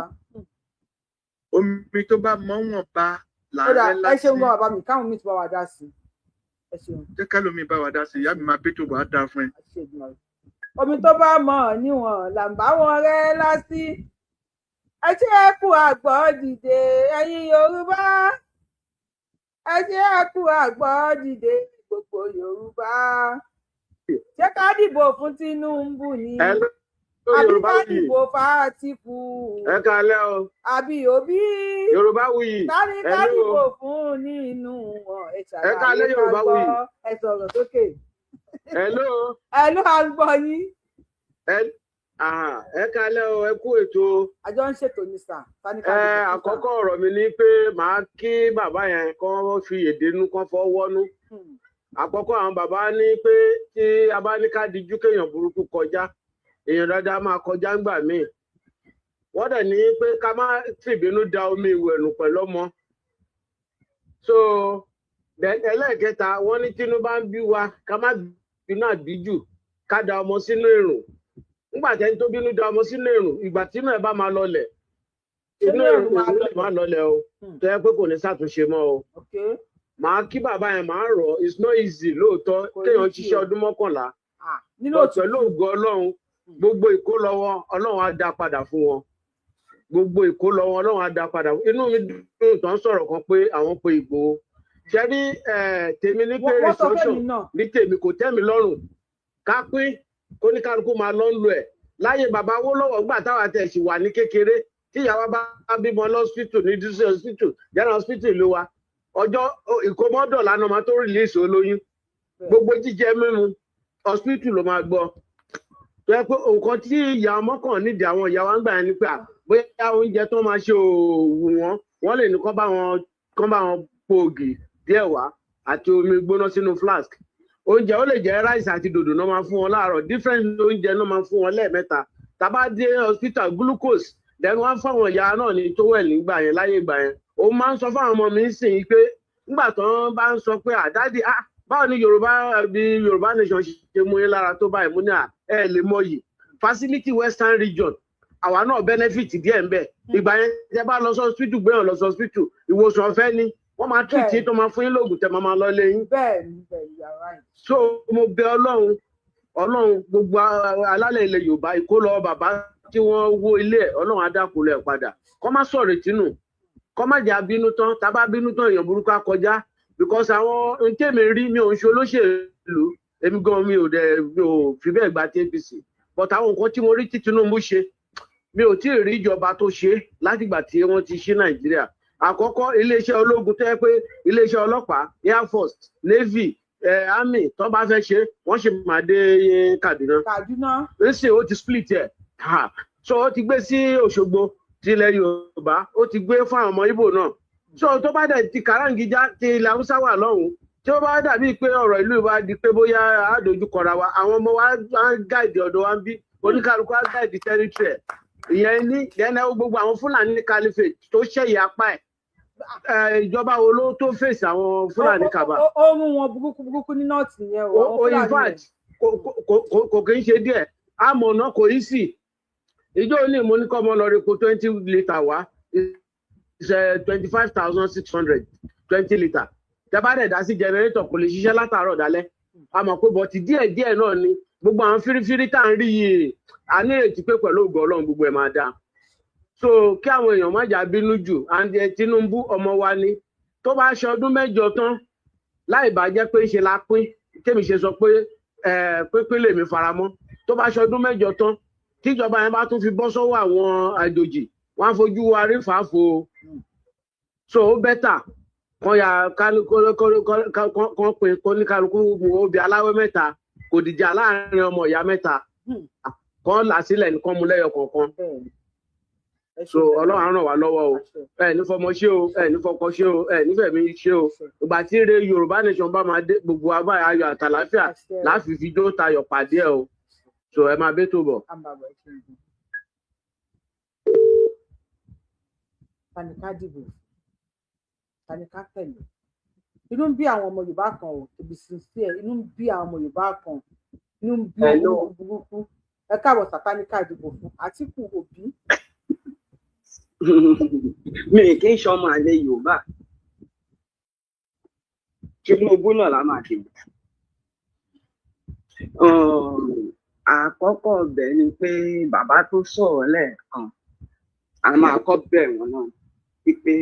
Omi tó bá mọ wọn bá là ń rẹ́ lásì. Ẹ ṣeun bá bàbá mi káwọn mi ti bá wa dá sí. Ẹ ṣeun. Jẹ́ ká lómi bá wa dá sí ìyá mi máa pé tó bá dá fún ẹ. Omi tó bá mọ̀ níwọ̀n là ń bá wọn rẹ́ lásì. Ẹ ṣe é kú àgbọ̀ dìde ẹ̀yin Yorùbá. Ẹ ṣe é kú àgbọ̀ dìde gbogbo Yorùbá. Ṣé ká dìbò fún Tinubu ni? Àbí ká dìbò f'Átíkù? Ẹ káalẹ́ o. Àbí Òbí? Yorùbá wuyì. Tani ká dìbò fún nínú wọn? Ẹ káalẹ́ Yorùbá wuyì. Ẹ sọ̀rọ̀ sókè. Hello. Hello, à ń gbọ́ yín. Ẹ káalẹ́ o, ẹ kú ètò. Àjọ ń ṣètò ní sà. Àkọ́kọ́ ọ̀rọ̀ mi ni pé màá kí bàbá yẹn kán fi èdènú kán fọwọ́nú. Àkọ́kọ́ àwọn bàbá ní pé tí a bá ní ká dijú kéèyàn burúkú kọjá èèyàn dáadáa máa kọjá ńgbà míì. Wọ́n dẹ̀ ní pé ká má fìbínú da omi ìwẹ̀nù pẹ̀lú ọmọ. So ẹlẹ́ẹ̀kẹta wọ́n ní tínú bá ń bí wa ká má bínú àbíjù ká da ọmọ sínú èrò. Nígbà tẹ́ni tó bínú da ọmọ sínú èrò ìgbà tínú ẹ̀ bá máa lọlẹ̀ inú èrò máa lọlẹ̀ o tó yẹ pé kò ní ṣàtúnṣe mọ́ o màá kí bàbá yẹn máa rọ̀ it's not easy lóòótọ́ kéèyàn ṣiṣẹ́ ọdún 11 pẹ̀lú ògo Ọlọ́run gbogbo ìkólọ́wọ́ Ọlọ́run á dá padà fún wọn gbogbo ìkólọ́wọ́ Ọlọ́run á dá padà inú mi dùn tó ń sọ̀rọ̀ kan pé àwọn pe Ìgbòho ṣe rí tèmi ní pé resumption ní tèmi kò tẹ́ mi lọ́rùn ká pín kóníkálukú máa lọ ń lo ẹ̀ láyé bàbá Awólọ́wọ̀ gbà táwa tẹ̀ sì wà ní kékeré tí ìyàwó bá bímọ lọ́sítítù ní dísẹ́ hospital general hospital ló wa ọjọ́ ìkómọ́dọ̀ lánàá máa tó rìlíìsì olóyún gbogbo jíjẹ mímu hospital ló máa gbọ́ tó yẹ pé nǹkan tí ìyá ọmọ kan nídìí àwọn ìyá wa ń gbà yẹn ni pé bóyá oúnjẹ tó máa ṣe òwú wọn lè ní kán bá wọn po ògì díẹ̀ wá àti omi gbóná sínú flask oúnjẹ ó lè jẹ́ ráìsì àti dòdò náà máa fún wọn láàárọ̀ different oúnjẹ náà máa fún wọn lẹ́ẹ̀mẹ́ta tàbá dé hospital glucose then wọ́n fáwọn ìyá náà ní tówẹ̀l nígbà yẹn láyé ìgbà yẹn ó máa ń sọ fáwọn ọmọ mi sìn pé nígbà tó ń bá ń sọ pé àdádì báwo ni Yorùbá nation ṣe mú yín lára tó báyìí mú ní ẹ lè mọyì facility western region àwa náà benefit díẹ̀ ń bẹ ìgbà yẹn tẹ́ bá lọ sọ hospital gbéyàn lọ sọ hospital ìwòsàn ọ̀fẹ́ ni wọ́n máa treat yín tó máa fún yín lóògùn tẹ́ máa lọ lé yín. So mo bẹ̀ Ọlọ́run gbogbo alálẹ̀ ilẹ̀ Yorùbá ìkólọ bàbá tí wọ́n wó ilé ẹ̀ Ọlọ́run á dákúnlẹ̀ padà kọ́ má sọ̀rọ̀ ìtinú kọ́ má jà bínú tán tá bá bínú tán èèyàn burúkú á kọjá because àwọn ntẹ́mi rí mi ò ń ṣe olóṣèlú èmi gan mi ò fi bẹ́ẹ̀ gba APC but àwọn nǹkan tí mo rí tí Tinubu ṣe mi ò tí ì rí ìjọba tó ṣe látìgbà tí wọ́n ti ṣí Nàìjíríà àkọ́kọ́ iléeṣẹ́ ológun tó yẹ pé iléeṣẹ́ ọlọ́pàá Air Force Navy Army tó bá fẹ́ ṣe wọ́n ṣe máa dé Kaduna ṣe ó ti split ẹ̀ so ó ti gbé sí Òṣogbo tilẹ̀ Yorùbá ó ti gbé fún àwọn ọmọ Ìgbò náà so tó bá dẹ̀ ti Kàràǹgíjà ti ilẹ̀ Haúsá wà lọ́hùn tí ó bá dàbí pé ọ̀rọ̀ ìlú wa di pé bóyá àdójúkọra wa àwọn ọmọ wa á gáìdì ọ̀dọ̀ wa ń bí oníkálukú á gáìdì territory ìyẹn ní ìdẹ́nà gbogbo àwọn Fúlàní caliphate tó ṣẹ̀yìn apá ẹ̀ ìjọba wo ló tó fèsì àwọn Fúlàní kàbà. ó mú wọn burúkú ní nọ́ọ̀tì yẹn o in fact kò kì í ṣe díẹ̀ àmọ̀nà kò í sì ìjọ ní mo ní kọ́ ọmọ lọ rí epo 20 litre wá 25,600 20 litre tẹ́bá dẹ̀ dá sí generator kò lè ṣiṣẹ́ látàárọ̀ dálẹ́ àmọ́ pé bọ̀tì díẹ̀ náà ni gbogbo àwọn fírífírí tá à ń rí yìí a ní ètí pé pẹ̀lú ògo Ọlọ́run gbogbo ẹ̀ máa dáa so kí àwọn èèyàn má jà bínú jù and Tinubu ọmọ wa ni tó bá ṣe ọdún 8 tán láì bá jẹ́ pé ṣe la pín kémi ṣe sọ pé pínpín lèmi faramọ́ tó bá ṣe ọdún 8 tán tíjọba yẹn bá tún fi bọ́ sọ́wọ́ àwọn àjòjì wọ́n á fojú wa rí fàáfo so ó bẹ́tà kan ya kan pín kóníkálukú obì aláwẹ̀ 3 kò dìjà láàrin ọmọ ìyá 3 kan là sílẹ̀ nìkan mú lẹ́yọ kọ̀ọ̀kan so Ọlọ́run á ràn wá lọ́wọ́ o ẹ ní fọmọ ṣe o ẹ ní fọkọ ṣe o ẹ nífẹ̀ẹ́ mi ṣe o ìgbà tí ire Yorùbá nation bá máa dé gbogbo abáyọ ayọ̀ àtàlàáfíà láfi fi jó tayọ̀ pàdé ẹ o so ẹ máa bẹ́ tó bọ̀. tani ká dìbò tani ká tẹ̀lé inú ń bí àwọn ọmọ Yorùbá kan o to be sincere inú ń bí àwọn ọmọ Yorùbá kan inú ń bí ọmọ burúkú ẹ káàbọ̀ sátani ká dìbò fún Àtíkù Òbí. mi kì í ṣọmọ àlè Yorùbá Tinubu náà la máa dìbò. Àkọ́kọ́ ọbẹ̀ ni pé bàbá tó sọ̀rọ̀ lẹ́ẹ̀kan a máa kọ́ bẹ̀ wọ́n náà wípé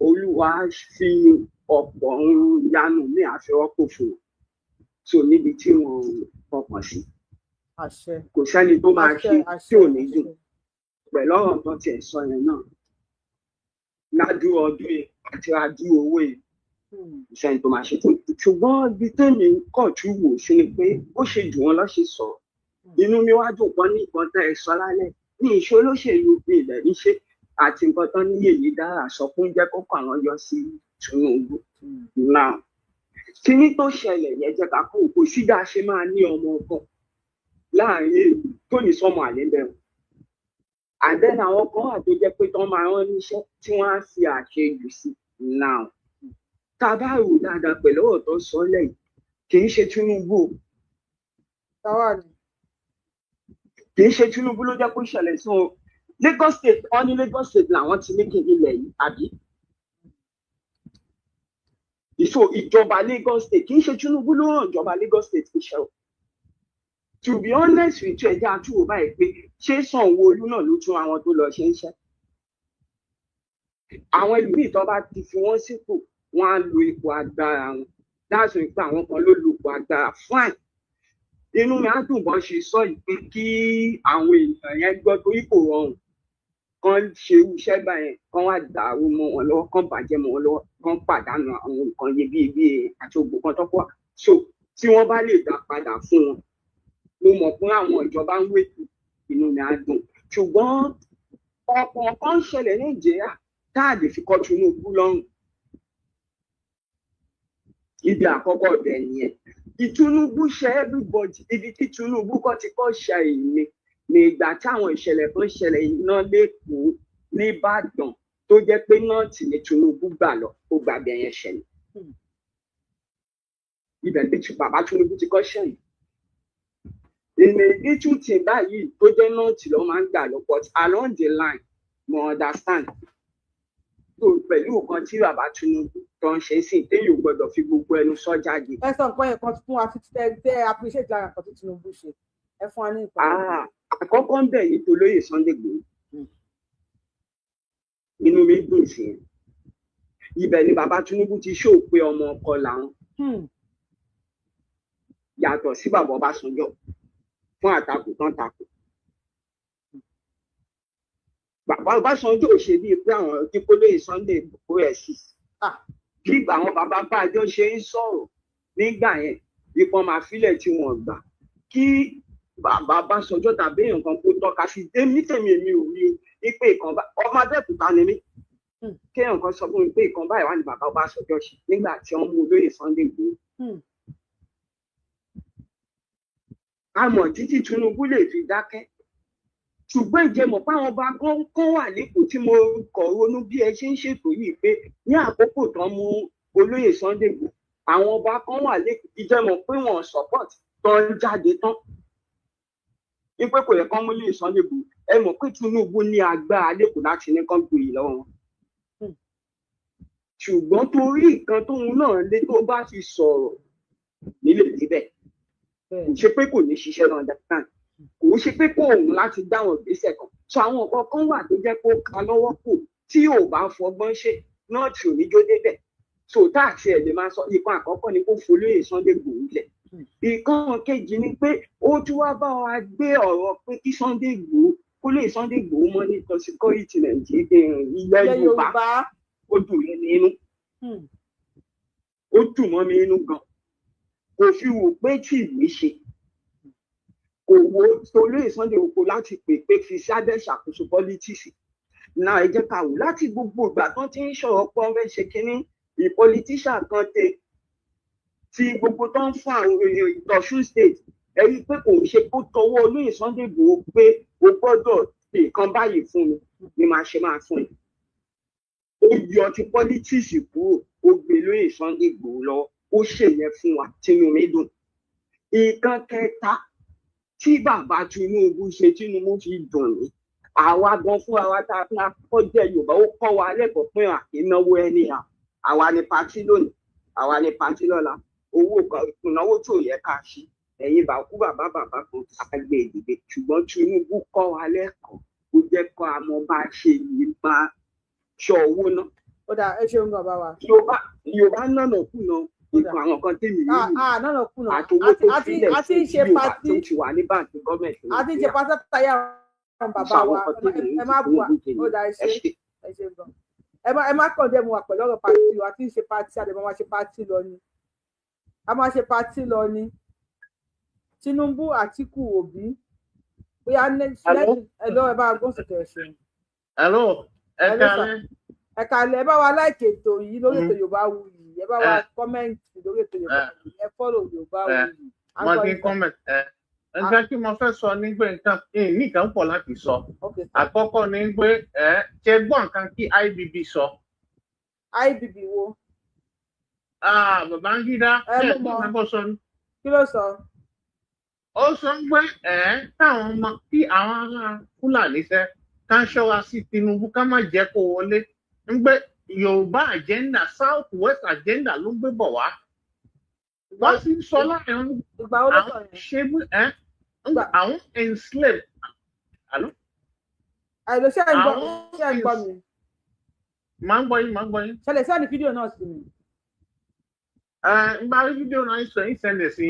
Olúwa fi ọ̀pọ̀ yanu ní àfẹ́wọ́pò fún wọn tó níbi tí wọ́n fọkàn sí. Kò sẹ́ni tó máa ṣe tí ò ní dùn pẹ̀lú ọ̀rọ̀ tó tiẹ̀ sọ yẹn náà ládùú ọdún yìí àti ládùú owó yìí ìṣẹ́ni tó máa ṣe tó ṣùgbọ́n ibi tèmi kọ̀ tú wò sí ni pé ó ṣe jù wọ́n lọ́ṣẹ̀ sọ̀rọ̀ inú mi wá dùn pọ́n ní nǹkan tẹ́ ẹ sọ lálẹ́ ní ìṣe olóṣèlú ilẹ̀ níṣe àti nǹkan tán ní Yèyé Dára sọ fún jẹ́ kókó àwọn yọ sí Tinubu náà kíní tó ṣẹlẹ̀ yẹn jẹ́ ká kó sídà ṣe máa ní ọmọ ọkọ láàrin èyí tó ní sọmọ àlẹ́ bẹ̀rù àdẹ́nà àwọn kan wà tó jẹ́ pé tán máa rán níṣẹ́ tí wọ́n á fi àṣejù sí náà tá a bá rò dáadáa pẹ̀lú ọ̀rọ̀ tó sọ lẹ́yìn kì í ṣe Tinubu kì í ṣe Tinubu ló jẹ́ kó ṣẹlẹ̀ sí wọn Lagos State wọ́n ní Lagos State làwọn ti ní kiri ilẹ̀ yìí àbí. Ìjọba Lagos State kì í ṣe Tinubu ló ràn ìjọba Lagos State iṣẹ́ o. To be honest with you ẹ̀jẹ̀ àtúwò báyìí pé ṣé Sanwó-Olú náà ló tún àwọn tó lọ ṣe ń ṣe. Àwọn ẹlòmíì tó bá ti fi wọ́n sípò wọ́n á lo ipò agbára wọn. Dáàsọ ìpè àwọn kan ló lo ipò agbára fine. Inú mi á dùn bọ́n ṣe sọ yìí pé kí àwọn èèyàn yẹn gbọ́ torí kò rọrùn kan ṣe iṣẹ́ báyẹn kan wá dàrú mọ́ wọn lọ́wọ́ kan bàjẹ́ mọ́ wọn lọ́wọ́ kan pàdánù àwọn nǹkan iyebíye àti ògbó kan tó pọ̀. So tí wọ́n bá lè dá padà fún wọn mo mọ̀ pé àwọn ìjọba ń wètò inú mi á dùn. Ṣùgbọ́n ọ̀pọ̀ kan ń ṣẹlẹ̀ ní Nàìjíríà tá a lè fi kọ́ Tinubu lọ́rùn. Ibi àkọ́kọ́ ọ̀bẹ nìyẹn. Tinubu ṣe everybody ibi tí Tinubu kọ́ ti kọ́ ṣe ìní ní ìgbà táwọn ìṣẹ̀lẹ̀ kan ṣẹlẹ̀ iná lẹ́kọ̀ọ́ nìbàdàn tó jẹ́ pé náà tì ní Tinubu gbà lọ ó gbàgbé yẹn ṣẹlẹ̀. Ibẹ̀ ní bàbá Tinubu ti kọ́ ṣẹ̀yìn. Ìmọ̀ ìdí tí báyìí tó jẹ́ náà tì lọ máa ń gbà lọ but along the line mo understand. So pẹ̀lú nǹkan tí bàbá Tinubu tó ń ṣe sí téèyàn gbọ́dọ̀ fi gbogbo ẹnu sọ jáde. Ẹ sọ nǹkan yẹn kan fún wa tẹ appreciate lára nǹkan tí Tinubu ṣe ẹ fún wa ní nǹkan. Àkọ́kọ́ ń bẹ̀ yìí tó lóye Sunday Igboho inú mi dùn sí i. Ibẹ̀ ni bàbá Tinubu ti ṣó pé ọmọ ọkọ làwọn yàtọ̀ sí bàbá Ọbásanjọ́ fún àtakò tán takò. Bàbá Ọbásanjọ́ ò ṣe bíi pé àwọn kíkó lóye Sunday Igboho ẹ̀ sí. Bí àwọn bàbá bájọ́ ṣe ń sọ̀rọ̀ nígbà yẹn ìpọn máa fílẹ̀ tí wọ́n gbà kí bàbá Ọbásanjọ́ tàbí èèyàn kan kó tọ́ka sí èmi ò rí i pé ìkan bá ọmọ Abẹ́òkúta ni mí kí èèyàn kan sọ fún mi pé ìkan báyìí wà ní bàbá Ọbásanjọ́ ṣe nígbà tí wọ́n mú olóyè Sunday Igboho. Àmọ́ títí Tinubu lè fi dákẹ́ ṣùgbọ́n ìjẹmọ̀ páwọn ọba kan wà nípò tí mo kọ̀ ronú bí ẹ ṣe ń ṣètò yìí pé ní àkókò tán mú olóyè Sunday Igboho àwọn ọba kan wà lẹ́kọ̀ọ́ ìjẹmọ̀ pé wọ́n support tó ń jáde tán wípé kò yẹ kán mú olóyè Sunday Igboho ẹ mọ̀ pé Tinubu ní agbára lẹ́kọ̀ọ́ láti ní kán gboyè lọ́wọ́ wọn. Ṣùgbọ́n torí nǹkan tóun náà lé tó bá fi sọ̀rọ̀ nílé níbẹ̀ kò ṣe pé kò ní ṣiṣẹ́ náà dáadáa kò ṣe pé kò òun láti dáwọn ìgbésẹ̀ kan so àwọn nǹkan kan wà tó jẹ́ pé ó ka lọ́wọ́ kù tí ò bá fọgbọ́n ṣe náà tí ò ní jó débẹ̀ so tá àti ẹ̀ lè máa sọ ìkan àkọ́kọ́ ni kó folóyè Sunday Igboho lẹ̀ ìkan kejì ni pé ó tún wá bá wa gbé ọ̀rọ̀ pé kí Sunday Igboho kó lè Sunday Igboho mọ́ ní security Nàìjíríà ilẹ̀ Yorùbá ó dùn mí nínú ó dùn mọ́ mi nínú gan kò fi wò pé tí ìwé ṣe kò wo olóyè Sunday Igboho láti pè pé fi sábẹ́ ṣàkóso pọ́lítíìsì náà ẹ jẹ́ ká wò láti gbogbo ìgbà tán ti ń sọ̀rọ̀ pọ́n fẹ́ ṣe kínní ìpọlitíṣà kan tẹ tí gbogbo tó ń fún àwọn èèyàn ìtọ́sùn state ẹ rí i pé kò ń ṣe kó tọwọ́ olóyè Sunday Igboho pé o gbọ́dọ̀ ṣe nǹkan báyìí fún mi ni màá ṣe máa fún ẹ ó yọ ti pọ́lítíìsì kúrò ó gbé olóyè Sunday Igboho lọ́wọ́ ó ṣèyẹn fún wa tínú mi dùn nǹkan kẹta tí bàbá Tinubu ṣe Tinubu fi dùn mí àwa gan fúnra wa tá a kọ́ jẹ́ Yorùbá ó kọ́ wa lẹ́kọ̀ọ́ pé àìnáwó ẹni à àwa ni pátí lónìí àwa ni pátí lọ́la owó ìnáwó tó yẹ ká ṣe ẹ̀yin bàkú bàbá kan àgbẹ̀ ìdìbò ṣùgbọ́n Tinubu kọ́ wa lẹ́kọ̀ọ́ ó jẹ́ kó a mọ bá a ṣe yìí máa ṣọ owó náà. Ó dà ẹ ṣeun bàbá wa. Yorùbá nànà kùnà ìkan àwọn kan tèmi yìí àtòwó tó sílẹ̀ sí Yorùbá tó ti wà ní báńkì gọ́ọ̀mẹ̀ntì. A ti ṣe pátá táyà bàbá wa ẹ má bu wa ó dà ẹ ṣe gan ẹ má kàn dé mu wà pẹ̀lú ọ̀rọ̀ pàtí wa tí ń ṣe pàtí àdèmọ́ máa ṣe pàtí lọ ni a máa ṣe pàtí lọ ni Tinubu Àtíkù Òbí bóyá ẹ lọ ẹ bá gbọ́n sọ̀tẹ̀ ẹ̀ ṣe. Ẹ kálẹ́ ẹ bá wa láìkè ètò yìí lórí ètò Yorùbáwùyí ẹ bá wa kọ́mẹ́ǹtì lórí ètò Yorùbáwùyí ẹ fọ́lọ̀ Yorùbáwùyí. Wọ́n ti kọ́mẹ̀tì nǹkan tí mo fẹ́ sọ ní pé nǹkan pọ̀ láti sọ àkọ́kọ́ ni pé ṣe gbọ́ nǹkan tí IBB sọ. IBB wo. Babangida ṣe gbọ́ nǹkan tó sọ ní. Kí ló sọ. Ó sọ pé táwọn ọmọ tí àwọn ará Fúlàní ṣe ká ṣọ́ra sí Tinubu ká má jẹ́ kó wọlé ń gbé Yorùbá agenda South West agenda ló gbé bọ̀ wá wọ́n sì ń sọ láàrin àwọn ṣe àwọn enslave àìlọ́sẹ̀ ń gbọ́ mi. máa ń gbọ́ yín. ṣẹlẹ̀ sẹ́ni fídíò náà sí mi. n bá rí fídíò náà ìsẹ̀ndẹ̀ sí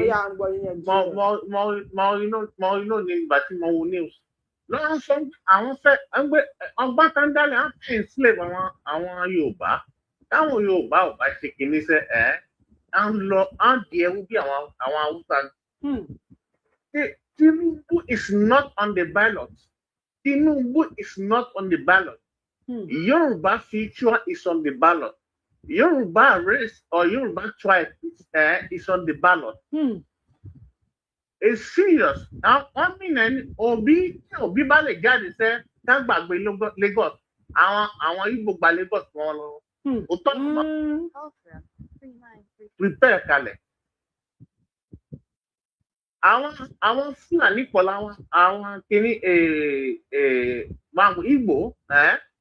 mo inú ní ìgbà tí mo wo news lọ́wọ́ sọ àwọn fẹ́ ọgbà kan dálẹ̀ á fẹ́ enslave àwọn Yorùbá táwọn Yorùbá ò bá ṣe kìíní sẹ́ á ń lọ á di ẹrú bí àwọn Haúsá. Tinubu is not on the ballot. Tinubu is not on the ballot. Yoruba future is on the ballot. Yoruba race or Yoruba tribe is on the ballot. It's serious. Now, I mean, Obi bá lè jáde sẹ́ ká gbàgbé Lagos. Àwọn Igbo gba Lagos wọn lọ. Òótọ́ ni wọ́n prepare kalẹ̀. Àwọn Fúlàní pọ̀ láwọn àwọn kìíní Igbo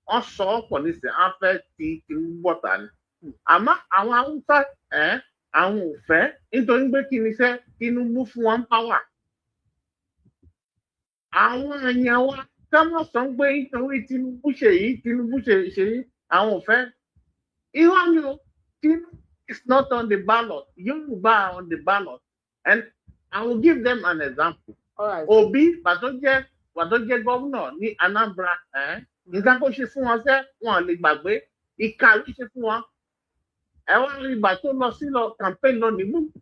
wọ́n sọ ọ́ pọ̀ nísìnyí wọ́n fẹ́ ti Tinubu bọ̀tà ni. Àmọ́ àwọn Haúsá àwọn ò fẹ́ nítorí pé kí ni sẹ́ Tinubu fún wọn pàwà. Àwọn èèyàn wa ká mọ̀ sọ pé nítorí Tinubu ṣe yìí àwọn ò fẹ́. Irọ́ ni o, Tinubu is not on the ballot. Yoruba are on the ballot. And I will give them an example. Obi bàtó jẹ́ gómìnà ní Anambra nǹkan kó ṣe fún wọn sẹ́ wọn lè gbàgbé ìka ló ṣe fún wọn. Ẹ wá rí ìgbà tó lọ sí campaign lọ ní gbogbo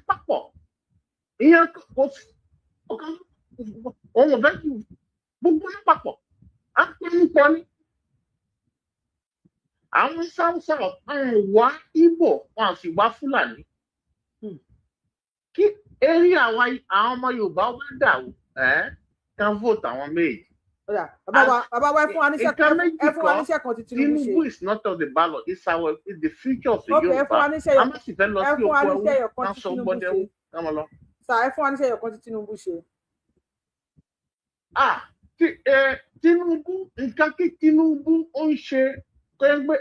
papọ̀ ìyẹn kò sí ọ̀kan òun ò fẹ́ kí gbogbo papọ̀ á pẹ́ nípa ní. Àwọn Sáúsá àwọn wá Ìgbò wọn sì wá Fúlàní. Kí eré àwọn ọmọ Yorùbá wá dàrú kan vote àwọn méjì. Bàbá wa fún wa níṣẹ́ kan tí Tinubu ṣe. Tinubu is not on the ballot. It's the future of the Yorùbá. Ẹ fún wa níṣẹ́ ẹ̀yọ̀kan tí Tinubu ṣe. Sà ẹ fún wa níṣẹ́ ẹ̀yọ̀kan tí Tinubu ṣe. Tinubu nǹkan kí Tinubu ó ń ṣe tó ń gbé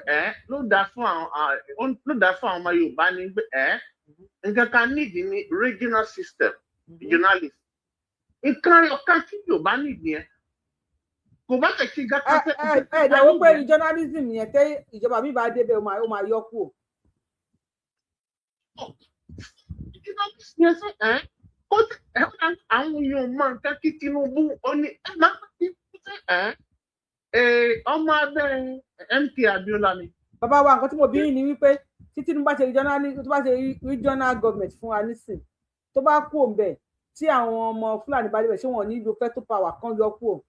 ló dá fún àwọn ọmọ Yorùbá ní gbé nǹkan kan nídìí ní regional system regionalist. Nǹkan ọ̀kan tí Yorùbá nídìí yẹn kò bá tẹ̀ sí gàtà tẹ̀. Ìdáwó pé regionalism yẹn tẹ́ ìjọba mi bá débẹ̀ ó máa yọ kúrò. Regionalism yẹn sẹ́ àwọn èèyàn máa ń tẹ́ kí Tinubu ó ní ọmọ abẹ́ MK Abiola ni. Bàbá wa nǹkan tí mo bí ní wípé tí Tinubu bá ṣe regional government fún wa nísìn tó bá kú òǹbẹ tí àwọn ọmọ Fúlàní bá débẹ̀ ṣé wọn ní lo veto power kan yọ kúrò.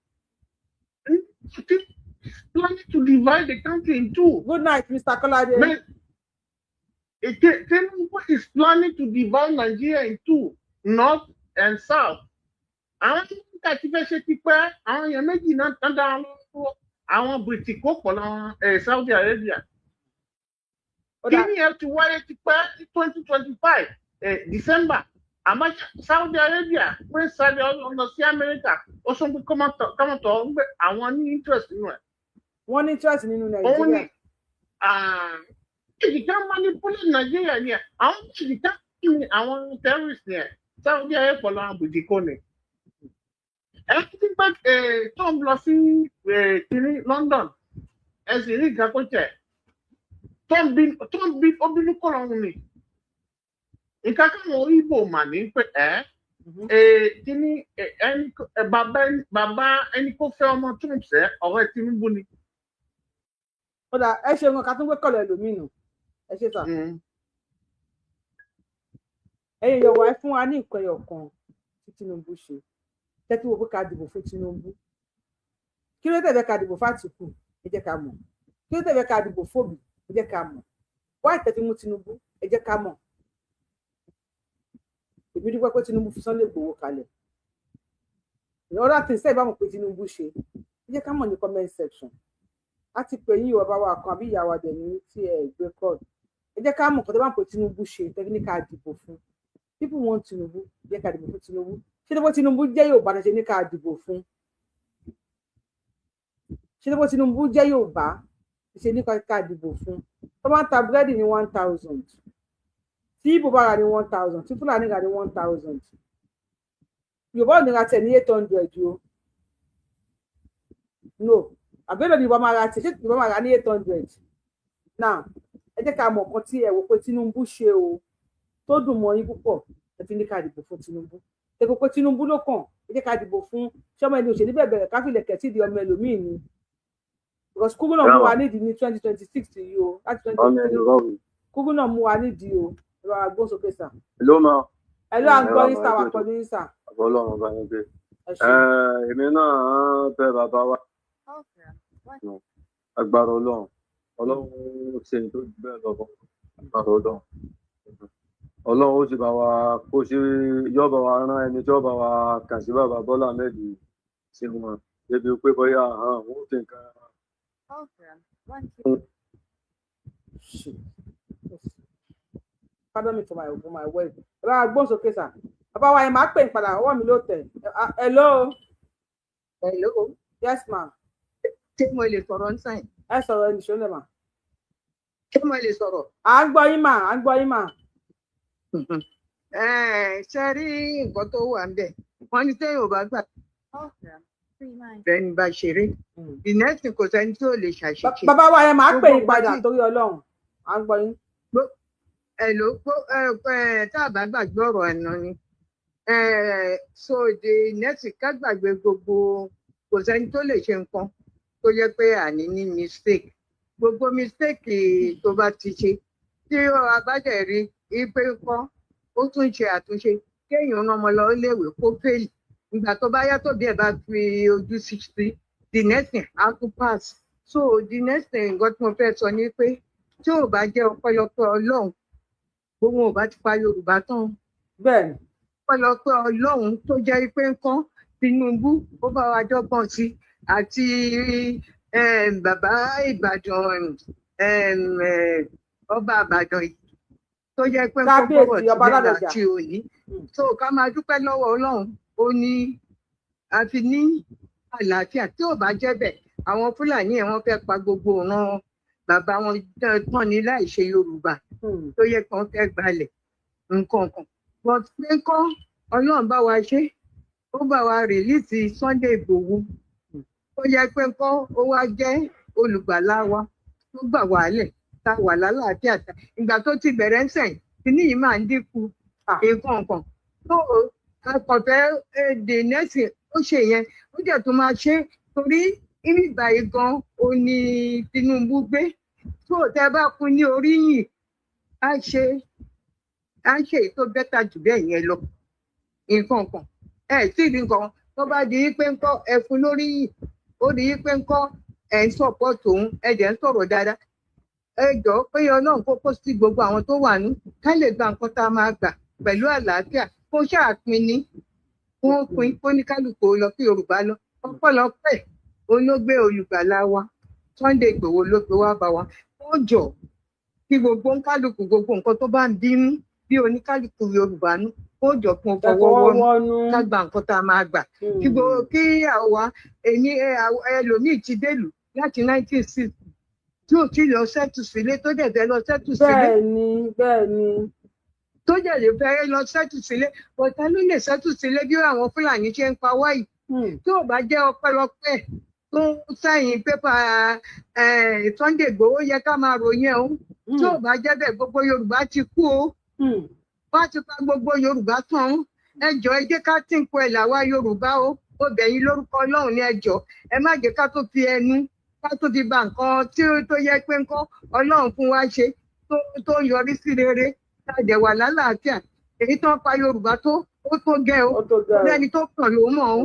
Planning to divide the country in two. Good night, Mr. Kolade. Tinubu is planning to divide Nigeria in two, north and south. Àwọn tí wọ́n kà ti fẹ́ ṣe ti pẹ́ àwọn èèyàn méjì náà tán dára lọ́wọ́ àwọn British kó pọ̀ lọ́wọ́ Saudi Arabia. Kíni ẹ ti wáyé ti pẹ́ 2025 December. Àmọ́ Saudi Arabia Prince Saudi ọ̀nà sí America ó sọ pé kọ́mọ̀tọ̀ ń gbé àwọn ní interest nínú ẹ̀. Wọ́n ní interest nínú Nàìjíríà. Òun ni ìdíkà manipulate Nàìjíríà ni ẹ̀ àwọn ìdíkà ní àwọn terrorist ni ẹ̀ Saudi Arabia pọ̀ lọ́wọ́ British kò ní. Ẹ ti pẹ́ tó ń lọ sí kiri London ẹ sì rí nǹkan tó tẹ̀ tó ń bí obìnrin kọ́ lọ́rùn ni. Nǹkan káwọn Igbo mà ní pé kíní bàbá ẹni kó fẹ́ ọmọ tó ń sẹ́ ọ̀rẹ́ Tinubu ni. Kódà ẹ ṣe nǹkan ká tún gbé kọ̀lọ̀ ẹlòmínú ẹ ṣe sà. Ẹ̀yin yọ̀wọ̀ ẹ fún wa ní nǹkan ẹ̀yọ̀kan tí Tinubu ṣe tẹ́tí wo pé ká dìbò fún Tinubu. Kí ló tẹ̀lé ká dìbò f'Àtíkù ẹ jẹ́ ká mọ̀. Kí ló tẹ̀lé ká dìbò f'Óbì ẹ jẹ́ ká mọ̀. Wá ìtẹ́tí mú Tinubu ẹ jẹ́ ká mọ̀. Èmi dúpẹ́ pé Tinubu fi Sunday Igboho kalẹ̀. Ìyọ́n láti ṣe ìbámu pé Tinubu ṣe ẹ jẹ́ ká mọ̀ ní comment section. A ti pè yín bàbá wa kan àbí ìyá wa dẹ̀ ní tí ẹ gbé kọ́ọ̀dù. Ẹ jẹ́ ká mọ̀ kó tó bá ń pè Tinubu ṣe tẹ́kí ní ká dìbò fún. People want Tinubu ẹ jẹ́ ká dìbò fún Tinubu. ṣé ní bó Tinubu jẹ́ Yorùbá ṣe ní ká dìbò fún ṣé ní bó Tinubu jẹ́ Yorùbá ṣe ní ká dìbò fún tó bá ń ta búrẹ́dì ní 1000 tí Ìgbò bá rà ní 1000 tí Fúlàní rà ní 1000 Yorùbá ò ní ra tẹ̀ ní 800 o no àbẹ́lẹ̀ ni Yorùbá máa ra tẹ̀ ṣé Yorùbá máa rà ní 800 now ẹ jẹ́ ká mọ̀ nǹkan tí ẹ wò pé Tinubu ṣe o tó dùn mọ́ yín púpọ̀ ẹ fi ní ká dìbò fún Tinubu ẹ kò pé Tinubu ló kàn ẹ jẹ́ ká dìbò fún ṣọmọ ẹni òṣèlú bẹ̀rẹ̀ káfílẹ̀ kẹ̀sí di ọmọ ẹlòmíì ni because kúgú náà mú wa nídìí ní 2026 yìí o láti 2023 kúgú náà mú wa nídìí o ẹ bá wa gbóhùn sókè sà. ló mọ. ẹ ló à ń gbọ́ yín sà wà pẹ̀lú yín sà. Ọlọ́run bá yín gbé. Èmi náà bẹ̀ bàbá wa agbára Ọlọ́run ṣe tó bẹ́ẹ̀ lọ agbára Ọlọ́run ó sì bá wa kó sí yọba wa rán ẹni tí ó bá wa kàn sí bàbá Bọ́lá Ahmed sí wọn débi pé bóyá wọn ò fi nǹkan. Pardon me for my word. Ẹ bá gbọ́n sókè sà. Bàbá wa yẹn máa pè ń padà ọwọ́ mi ló tẹ̀. Hello. Hello. Yes ma. Ṣé mo lè sọ̀rọ̀ nísàn? Ẹ sọ̀rọ̀ ẹnì ṣọlẹ̀ mà. Ṣé mo lè sọ̀rọ̀? À ń gbọ́ yín mà, à ń gbọ́ yín mà. Ṣé rí nǹkan tó wà ń bẹ̀? Wọ́n ní téèyàn ò bá gbà. Bẹ́ẹ̀ni bá ṣeré. Ìnẹ́sìn kò sẹ́ni tí ò lè ṣàṣìṣe. Bàbá wa yẹn máa pè yín padà torí Ọlọ́run. À ń gbọ́ yín. Tá a bá gbàgbé ọ̀rọ̀ ẹ̀nà ni. So the next ká gbàgbé gbogbo kò sẹ́ni tó lè ṣe nǹkan tó yẹ pé àní ní mistake. Gbogbo mistake tó bá ti ṣe tí a bá dẹ̀ rí ipe nǹkan ó tún ṣe àtúnṣe kéèyàn rán ọmọ lọ léèwé kó fèlì ìgbà tó bá yá tó bí ẹ bá fi ojú sí the next thing á tún pass. So the next thing nǹkan tí mo fẹ́ sọ ni pé tí ò bá jẹ́ ọpẹ́lọpẹ́ Ọlọ́run gbogbo ò bá ti pa Yorùbá tán. Bẹ́ẹ̀ni. Ọpẹ́lọpẹ́ Ọlọ́run tó jẹ́ pé nǹkan Tinubu ó bá wa dọ́gbọ́n sí àti bàbá Ìbàdàn ọba Ìbàdàn yìí tó jẹ́ pé nǹkan bọ̀wọ̀ tí bẹ́ẹ̀ láti òní. So ká máa dúpẹ́ lọ́wọ́ Ọlọ́run ó ní àfi ní àlàáfíà tí ò bá jẹ́ bẹ́ẹ̀ àwọn Fúlàní ẹ̀ wọ́n fẹ́ pa gbogbo ọ̀ràn bàbá wọn tán ní láì ṣe Yorùbá tó yẹ kí wọ́n fẹ́ gbalẹ̀ nǹkan kan but pé kọ́ Ọlọ́run bá wa ṣe ó bá wa rìlíìsì Sunday Igboho ó yẹ pé kọ́ ó wá jẹ́ olùgbàlà wa tó gbà wá lẹ̀ ta wà lálàáfíà ta ìgbà tó ti bẹ̀rẹ̀ ń sẹ̀yìn kíní yìí máa ń dínkù nǹkan kan tó akọ̀fẹ́ èdè nẹ́sìn ó ṣe yẹn ó jẹ́ tó máa ṣe torí ìgbà yìí gan ó ní Tinubu gbé tó tẹ bá fún ní oríyìn á ṣe tó bẹ́tà jù bẹ́ẹ̀ yẹn lọ nǹkan kan sì rí nǹkan tó bá di pé ń kọ́ ẹ fún lóríyìn ó di pé ń kọ́ ẹ̀ ń sọ̀pọ̀ tòun ẹ̀ dẹ̀ ń sọ̀rọ̀ dáadáa ẹ jọ pé Ọlọ́run kó kó sí gbogbo àwọn tó wà ní ká lè gba nǹkan tá a máa gbà pẹ̀lú àlàáfíà kó ṣàpín ní wọ́n pín kó ní kálukú lọ sí Yorùbá lọ ọpẹ́lọpẹ́ olóògbé olùgbàlà wa Sunday Igboho ló gbé wá bá wa ó jọ kí gbogbo kálukú gbogbo nǹkan tó bá ń bínú bí oníkálukú Yorùbá nú ó jọ fún ọfọwọ́ wọnú ká gba nǹkan tá a máa gbà kí àwa ẹlòmíì ti délùú láti 1960 tí ò tí lọ sẹ́tù sílé tó dẹ̀ fẹ́ lọ sẹ́tù sílé. Bẹ́ẹ̀ni. Tó dẹ̀ lè fẹ́ lọ sẹ́tù sílé ọ̀tá ló lè sẹ́tù sílé bí àwọn Fúlàní ṣe ń pa wá yìí. Tí ò bá jẹ́ ọpẹ́lọpẹ́ tó sáyìn pépà Sunday Igboho yẹ ká máa ròyìn ẹ̀ o. Tí ò bá jẹ́ bẹ́ẹ̀ gbogbo Yorùbá ti kú o. Wọ́n ti pa gbogbo Yorùbá tán. Ẹ jọ̀ọ́ ẹ jẹ́ ká tìǹkù ẹ̀ làwa Yorùbá o. Ó bẹ̀ yín lórúkọ Ọlọ́run ní ẹ jọ̀ọ́ ẹ má jẹ́ ká tó fi ẹnu ká tó fi ba nǹkan tí tó yẹ pé nǹkan Ọlọ́run fún wa ṣe tó yọrí sí rere láàdẹ wà lálàáfíà èyí tó ń pa Yorùbá tó ó tó gẹ́ o ẹni tó kàn ló mọ̀ o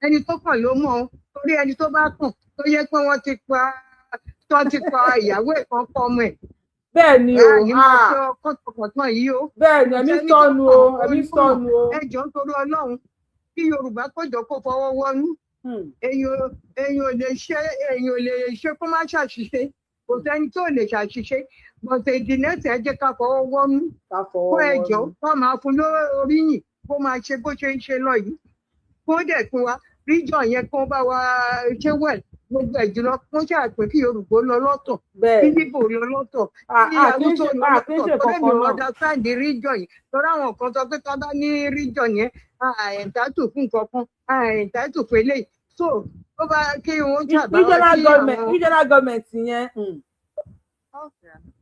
ẹni tó kàn ló mọ̀ o torí ẹni tó bá kàn tó yẹ pé wọ́n ti pa ìyàwó ẹ̀ kan kọ́ ọmọ ẹ̀. Bẹ́ẹ̀ni o kọ̀tọ̀kọ̀tọ̀ yìí o. Bẹ́ẹ̀ni ẹ̀mí sọnù o ẹ̀mí sọnù o. ẹ jọ̀ọ́ nítorí Ọlọ́run kí Yorùbá kọjọ kó fọwọ́ wọnú èèyàn ò lè ṣe kó má ṣàṣìṣe kò sẹ́ni tó lè ṣàṣìṣe bọ̀sẹ̀ ìdílẹ́sẹ̀ ẹ jẹ́ ká fọwọ́ wọnú kó ẹjọ́ kó máa fún lóríyìn kó máa ṣe bó ṣe ń ṣe lọ yìí kó dẹ̀ pé wa region yẹn kó bá wa ṣe wẹ̀ gbogbo ẹ̀ jùlọ kó ṣàpè kí Yorùbá lọ lọ́tọ̀ kí Ìgbò lọ lọ́tọ̀ kí Haúsá lọ lọ́tọ̀ tó lè understand region yìí lọ́rọ̀ àwọn kan sọ pé tá a bá ní region yẹn àìntàtù fún nǹkan kan àìntàtù fún eléyìí so ó bá kí wọ́n ṣàbá wá sí àwọn regional government yẹn.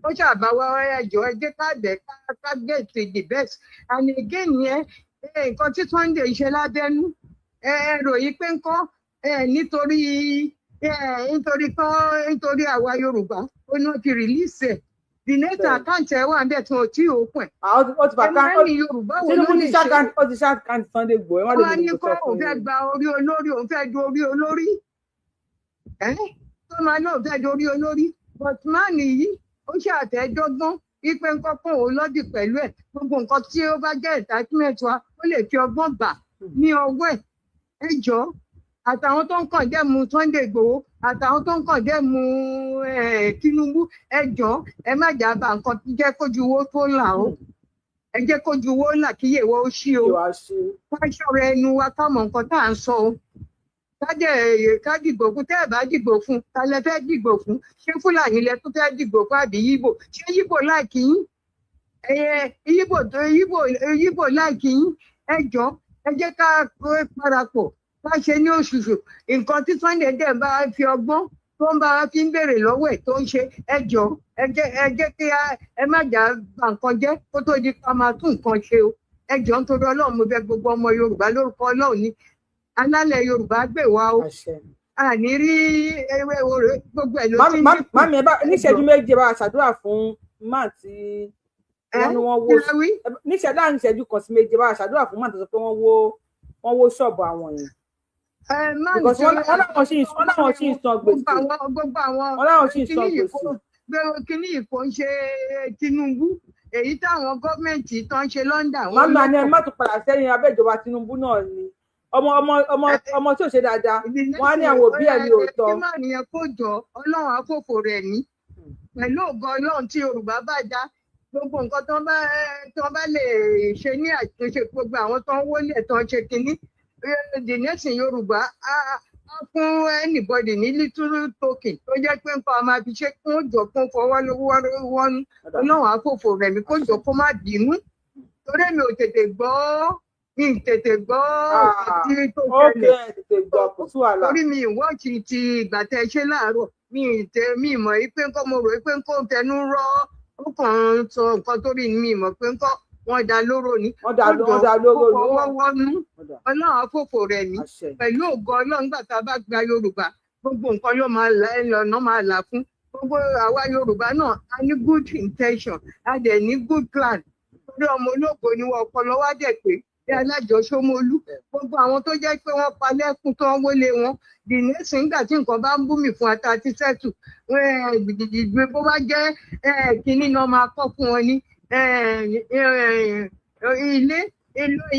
ó ṣàbá wá ẹjọ́ ẹ jẹ́ ká bẹ̀ ká get the best and again yẹn nǹkan tí Sunday ṣe lábẹ́nú ròyìn pé ńkọ́ nítorí àwa Yorùbá ó náà ti release ẹ̀ the next account ẹ̀ wà ń bẹ̀ tí wọ́n ti òpin ẹ̀mí Yorùbá wo ló lè ṣe ó ti ṣàkáǹtì Sunday Igboho wọ́n á ní kó òun fẹ́ gba orí olórí òun fẹ́ du orí olórí tó máa náà fẹ́ du orí olórí but man yìí ó ṣàtẹ́dọ́gbọ́n wípé nǹkan kan òun lọ́dì pẹ̀lú ẹ̀ gbogbo nǹkan tí ó bá jẹ́ entitlement wa ó lè fi ọgbọ́n gbà ní ọwọ́ ẹ̀ ẹjọ́ àtàwọn tó ń kàn dé mu Sunday Igboho àtàwọn tó ń kàn dé mu Tinubu ẹjọ́ ẹ má jà bá nǹkan jẹ́ kójú owó tó là ó ẹ jẹ́ kójú owó là kí yèwọ́ ó ṣí o wá ṣọ̀rọ̀ ẹnu wa ká mọ̀ nǹkan tá à ń sọ o ká dìgbò fún tẹ́ ẹ̀ bá dìgbò fún ta lẹ fẹ́ dìgbò fún ṣé Fúlàní lẹ tó fẹ́ dìgbò fún àbí Yíbò ṣé Yíbò láìkí yín Yíbò láìkí yín ẹjọ́ ẹ jẹ́ ká parapọ̀ bá ṣe ní òṣùṣù nǹkan tí Sunday dẹ̀ bá fi ọgbọ́n tó ń bá wa fi ń béèrè lọ́wọ́ ẹ̀ tó ń ṣe ẹjọ́ ẹ jẹ́ kí ẹ má jà bà nǹkan jẹ́ kó tó di ká máa tún nǹkan ṣe o ẹjọ́ nítorí Ọlọ́run mo bẹ̀ gbogbo ọmọ Yorùbá lórúkọ Ọlọ́run ní alálẹ̀ Yorùbá gbè wá o àní rí ewé orè gbogbo ẹ̀ ló ti ń dínkù. Mami ẹ bá níṣẹ́jú méje bá a ṣàdúrà fún máà tí wọ́n ní wọ́n wó níṣẹ́jú kan sí méje bá a ṣàdúrà fún máà tó sọ pé wọ́n wó ṣọ́ọ̀bù àwọn yẹn. Because wọ́n láwọn sì ń san gbèsè. Wọ́n láwọn sì ń san gbèsè. Kíní ìkó ń ṣe Tinubu èyí táwọn gọ́ọ̀mẹ̀ntì tó ń ṣe London. Màmá ni ẹ má tún padà sẹ́yìn abẹ́jọba Tinubu náà ni ọmọ tí ò ṣe dáadáa wọ́n á ní àwọn òbí ẹ̀ ní òótọ́. kí máa nìyẹn kó jọ Ọlọ́run àfòfò rẹ̀ ní pẹ̀lú ògo Ọlọ́run tí Yorùbá bá dá gbogbo nǹkan tó bá lè ṣe ní àtúnṣe gbogbo àwọn tó ń wọlé tó ń ṣe kínní the nation Yorùbá á fún anybody ní little token tó jẹ́ pé nǹkan a máa fi ṣe kó jọ kó fọwọ́ wọ́nú Ọlọ́run àfòfò rẹ̀ ní kó jọ kó má bínú torí mi ò tètè gbọ́ tí tó ṣẹlẹ̀ torí mi ìwọ́ọ̀kì ti ìgbà tẹ́ ṣe láàárọ̀ mi mọ̀ pé nǹkan mo rò pé nǹkan tẹnu rọ́ ó kàn ń sọ nǹkan torí mi mọ̀ pé nǹkan wọ́n dá lóró ni wọ́n dá lóró wọ́nú Ọlọ́run àfòfò rẹ̀ ní pẹ̀lú ògo Ọlọ́run gbà tá a bá gba Yorùbá gbogbo nǹkan yóò máa lọ́nà máa là fún gbogbo àwa Yorùbá náà a ní good intention a dẹ̀ ní good plan torí ọmọ ológo ni wọ́n ọpọlọ wá dẹ̀ pé Alájọ Ṣómólú gbogbo àwọn tó jẹ́ pé wọ́n palẹ̀ kún tó ń wọlé wọn the next nígbà tí nǹkan bá ń bú mi fún ata ti sẹ́tù gbìgbìgbì bó bá jẹ́ kínní náà máa kọ́ fún wọn ní ilé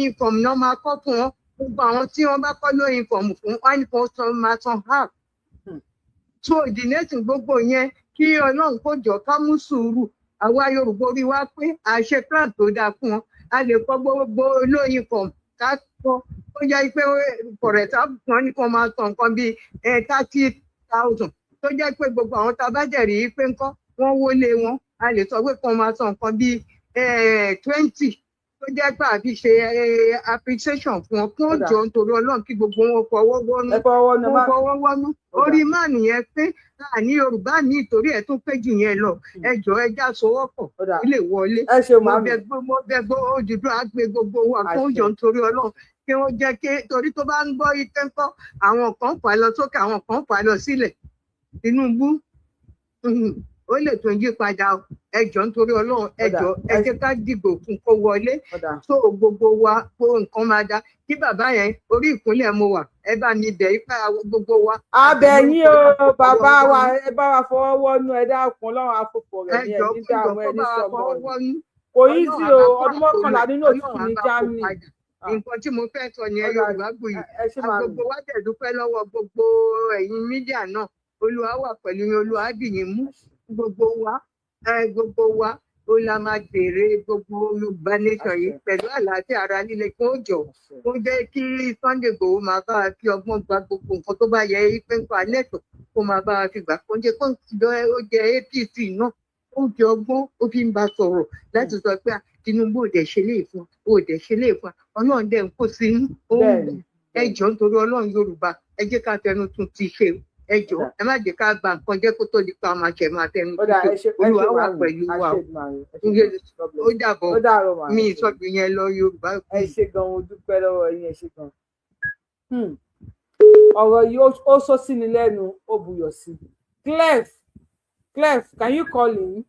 income náà máa kọ́ fún wọn gbogbo àwọn tí wọ́n bá kọ́ low income fún wọn ní kan máa san half so the next gbogbo yẹn kí Ọlọ́run kó jọ ká mú sùúrù àwa Yorùbá orí wa pé àṣẹ plan tó dáa fún wọn a lè kọ gbogbo olóyin kan ká kọ ó jẹ́ pé kọ̀rẹ̀tà kan ní kan máa san nǹkan bíi 30,000 tó jẹ́ pé gbogbo àwọn tá a bá jẹ̀rí pé ńkọ́ wọ́n wọlé wọn a lè sọ pé kan máa san nǹkan bíi 20 tó jẹ́ pé àbí ṣe appreciation fún wọn kí wọ́n jọ nítorí Ọlọ́run kí gbogbo wọn fọwọ́ wọnú orí máà nìyẹn pé ní Yorùbá ní ìtorí ẹ̀ tó pé jù yẹn lọ ẹjọ́ ẹjá sowọ́pọ̀ ilé wọlé mo bẹ gbọ́ Odùduwà àgbẹ̀ gbogbo wa kó jọ nítorí Ọlọ́run kí wọ́n jẹ́ kí torí tó bá ń gbọ́ ike ńkọ́ àwọn kan fà lọ sókè àwọn kan fà lọ sílẹ̀ Tinubu ó lè tún yí padà ẹjọ́ nítorí Ọlọ́run ẹjọ́ ẹ jẹ́ ká dìbò fún kó wọlé tó gbogbo wa kó nǹkan máa dá kí bàbá yẹn orí ìkúnlẹ̀ mo wà ẹ bá mi bẹ̀ ipa gbogbo wa. abẹ́yìn o bàbá wa ẹ bá wa fọwọ́ wọnú ẹ dákun Ọlọ́run àfòfò rẹ̀ ní ẹni tí àwọn ẹni sọmọ kò yí sí o ọdún mọ́kànlá nínú òtún ní Germany. nǹkan tí mo fẹ́ sọ yẹn Yorùbá gbòyè gbogbo wa dẹ̀ dúpẹ́ lọ́wọ́ gbogbo ẹ̀yin mídíà náà Olúwa wà pẹ̀lú yín Olúwa á dì yín mú gbogbo wa ó la máa béèrè gbogbo Yorùbá nation yìí pẹ̀lú àlàáfíà ara líle kí ó jọ ó jẹ́ kí Sunday Igboho máa bá wa fi ọgbọ́n gba gbogbo nǹkan tó bá yẹ pé ń pa lẹ́tọ̀ọ́ kó máa bá wa fi gbà kó jẹ́ kó ó jẹ́ APC náà ó jẹ ọgbọ́n ó fi ń bá sọ̀rọ̀ láti sọ pé Tinubu ò dẹ̀ ṣe léè fún ò dẹ̀ ṣe léè fún Ọlọ́run dẹ̀ ń kó sínú ẹ jọ̀ọ́ nítorí Ọlọ́run Yorùbá ẹ jẹ́ ká tẹnu tún ti ṣe ẹ jọ̀ọ́ ẹ má jẹ́ ká gba nǹkan jẹ́ kó tó di pa máa ṣẹ̀ máa tẹnu tún ṣe Olúwa wà pẹ̀lú wa ó dàbọ̀ mi ìsọ̀tún yẹn lọ Yorùbá. ẹ ṣe gan mo dúpẹ́ lọ́wọ́ yín ẹ ṣe gan. ọ̀rọ̀ yìí ó sọ sí ni lẹ́nu ó buyọ̀ sí. Clef can you call in?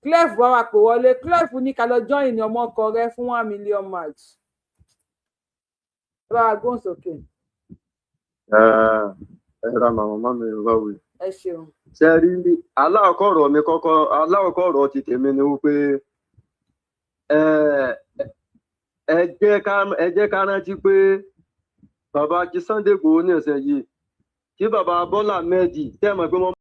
Clef wá wá pè wọlé. Clef ní ká lọ join ọmọ ọkọ rẹ fún 1 million match. ẹ bá wa gbóhùn sókè. ẹ ra màmá mi báwo. ẹ ṣeun. ṣe rí aláwọ̀kọ́ ọ̀rọ̀ ti tèmi ni wípé ẹ jẹ́ ká rántí pé bàbá kí Sunday Igboho ní ọ̀sẹ̀ yìí kí bàbá Bọ́lá Ahmed tẹ́ mọ̀ pé wọ́n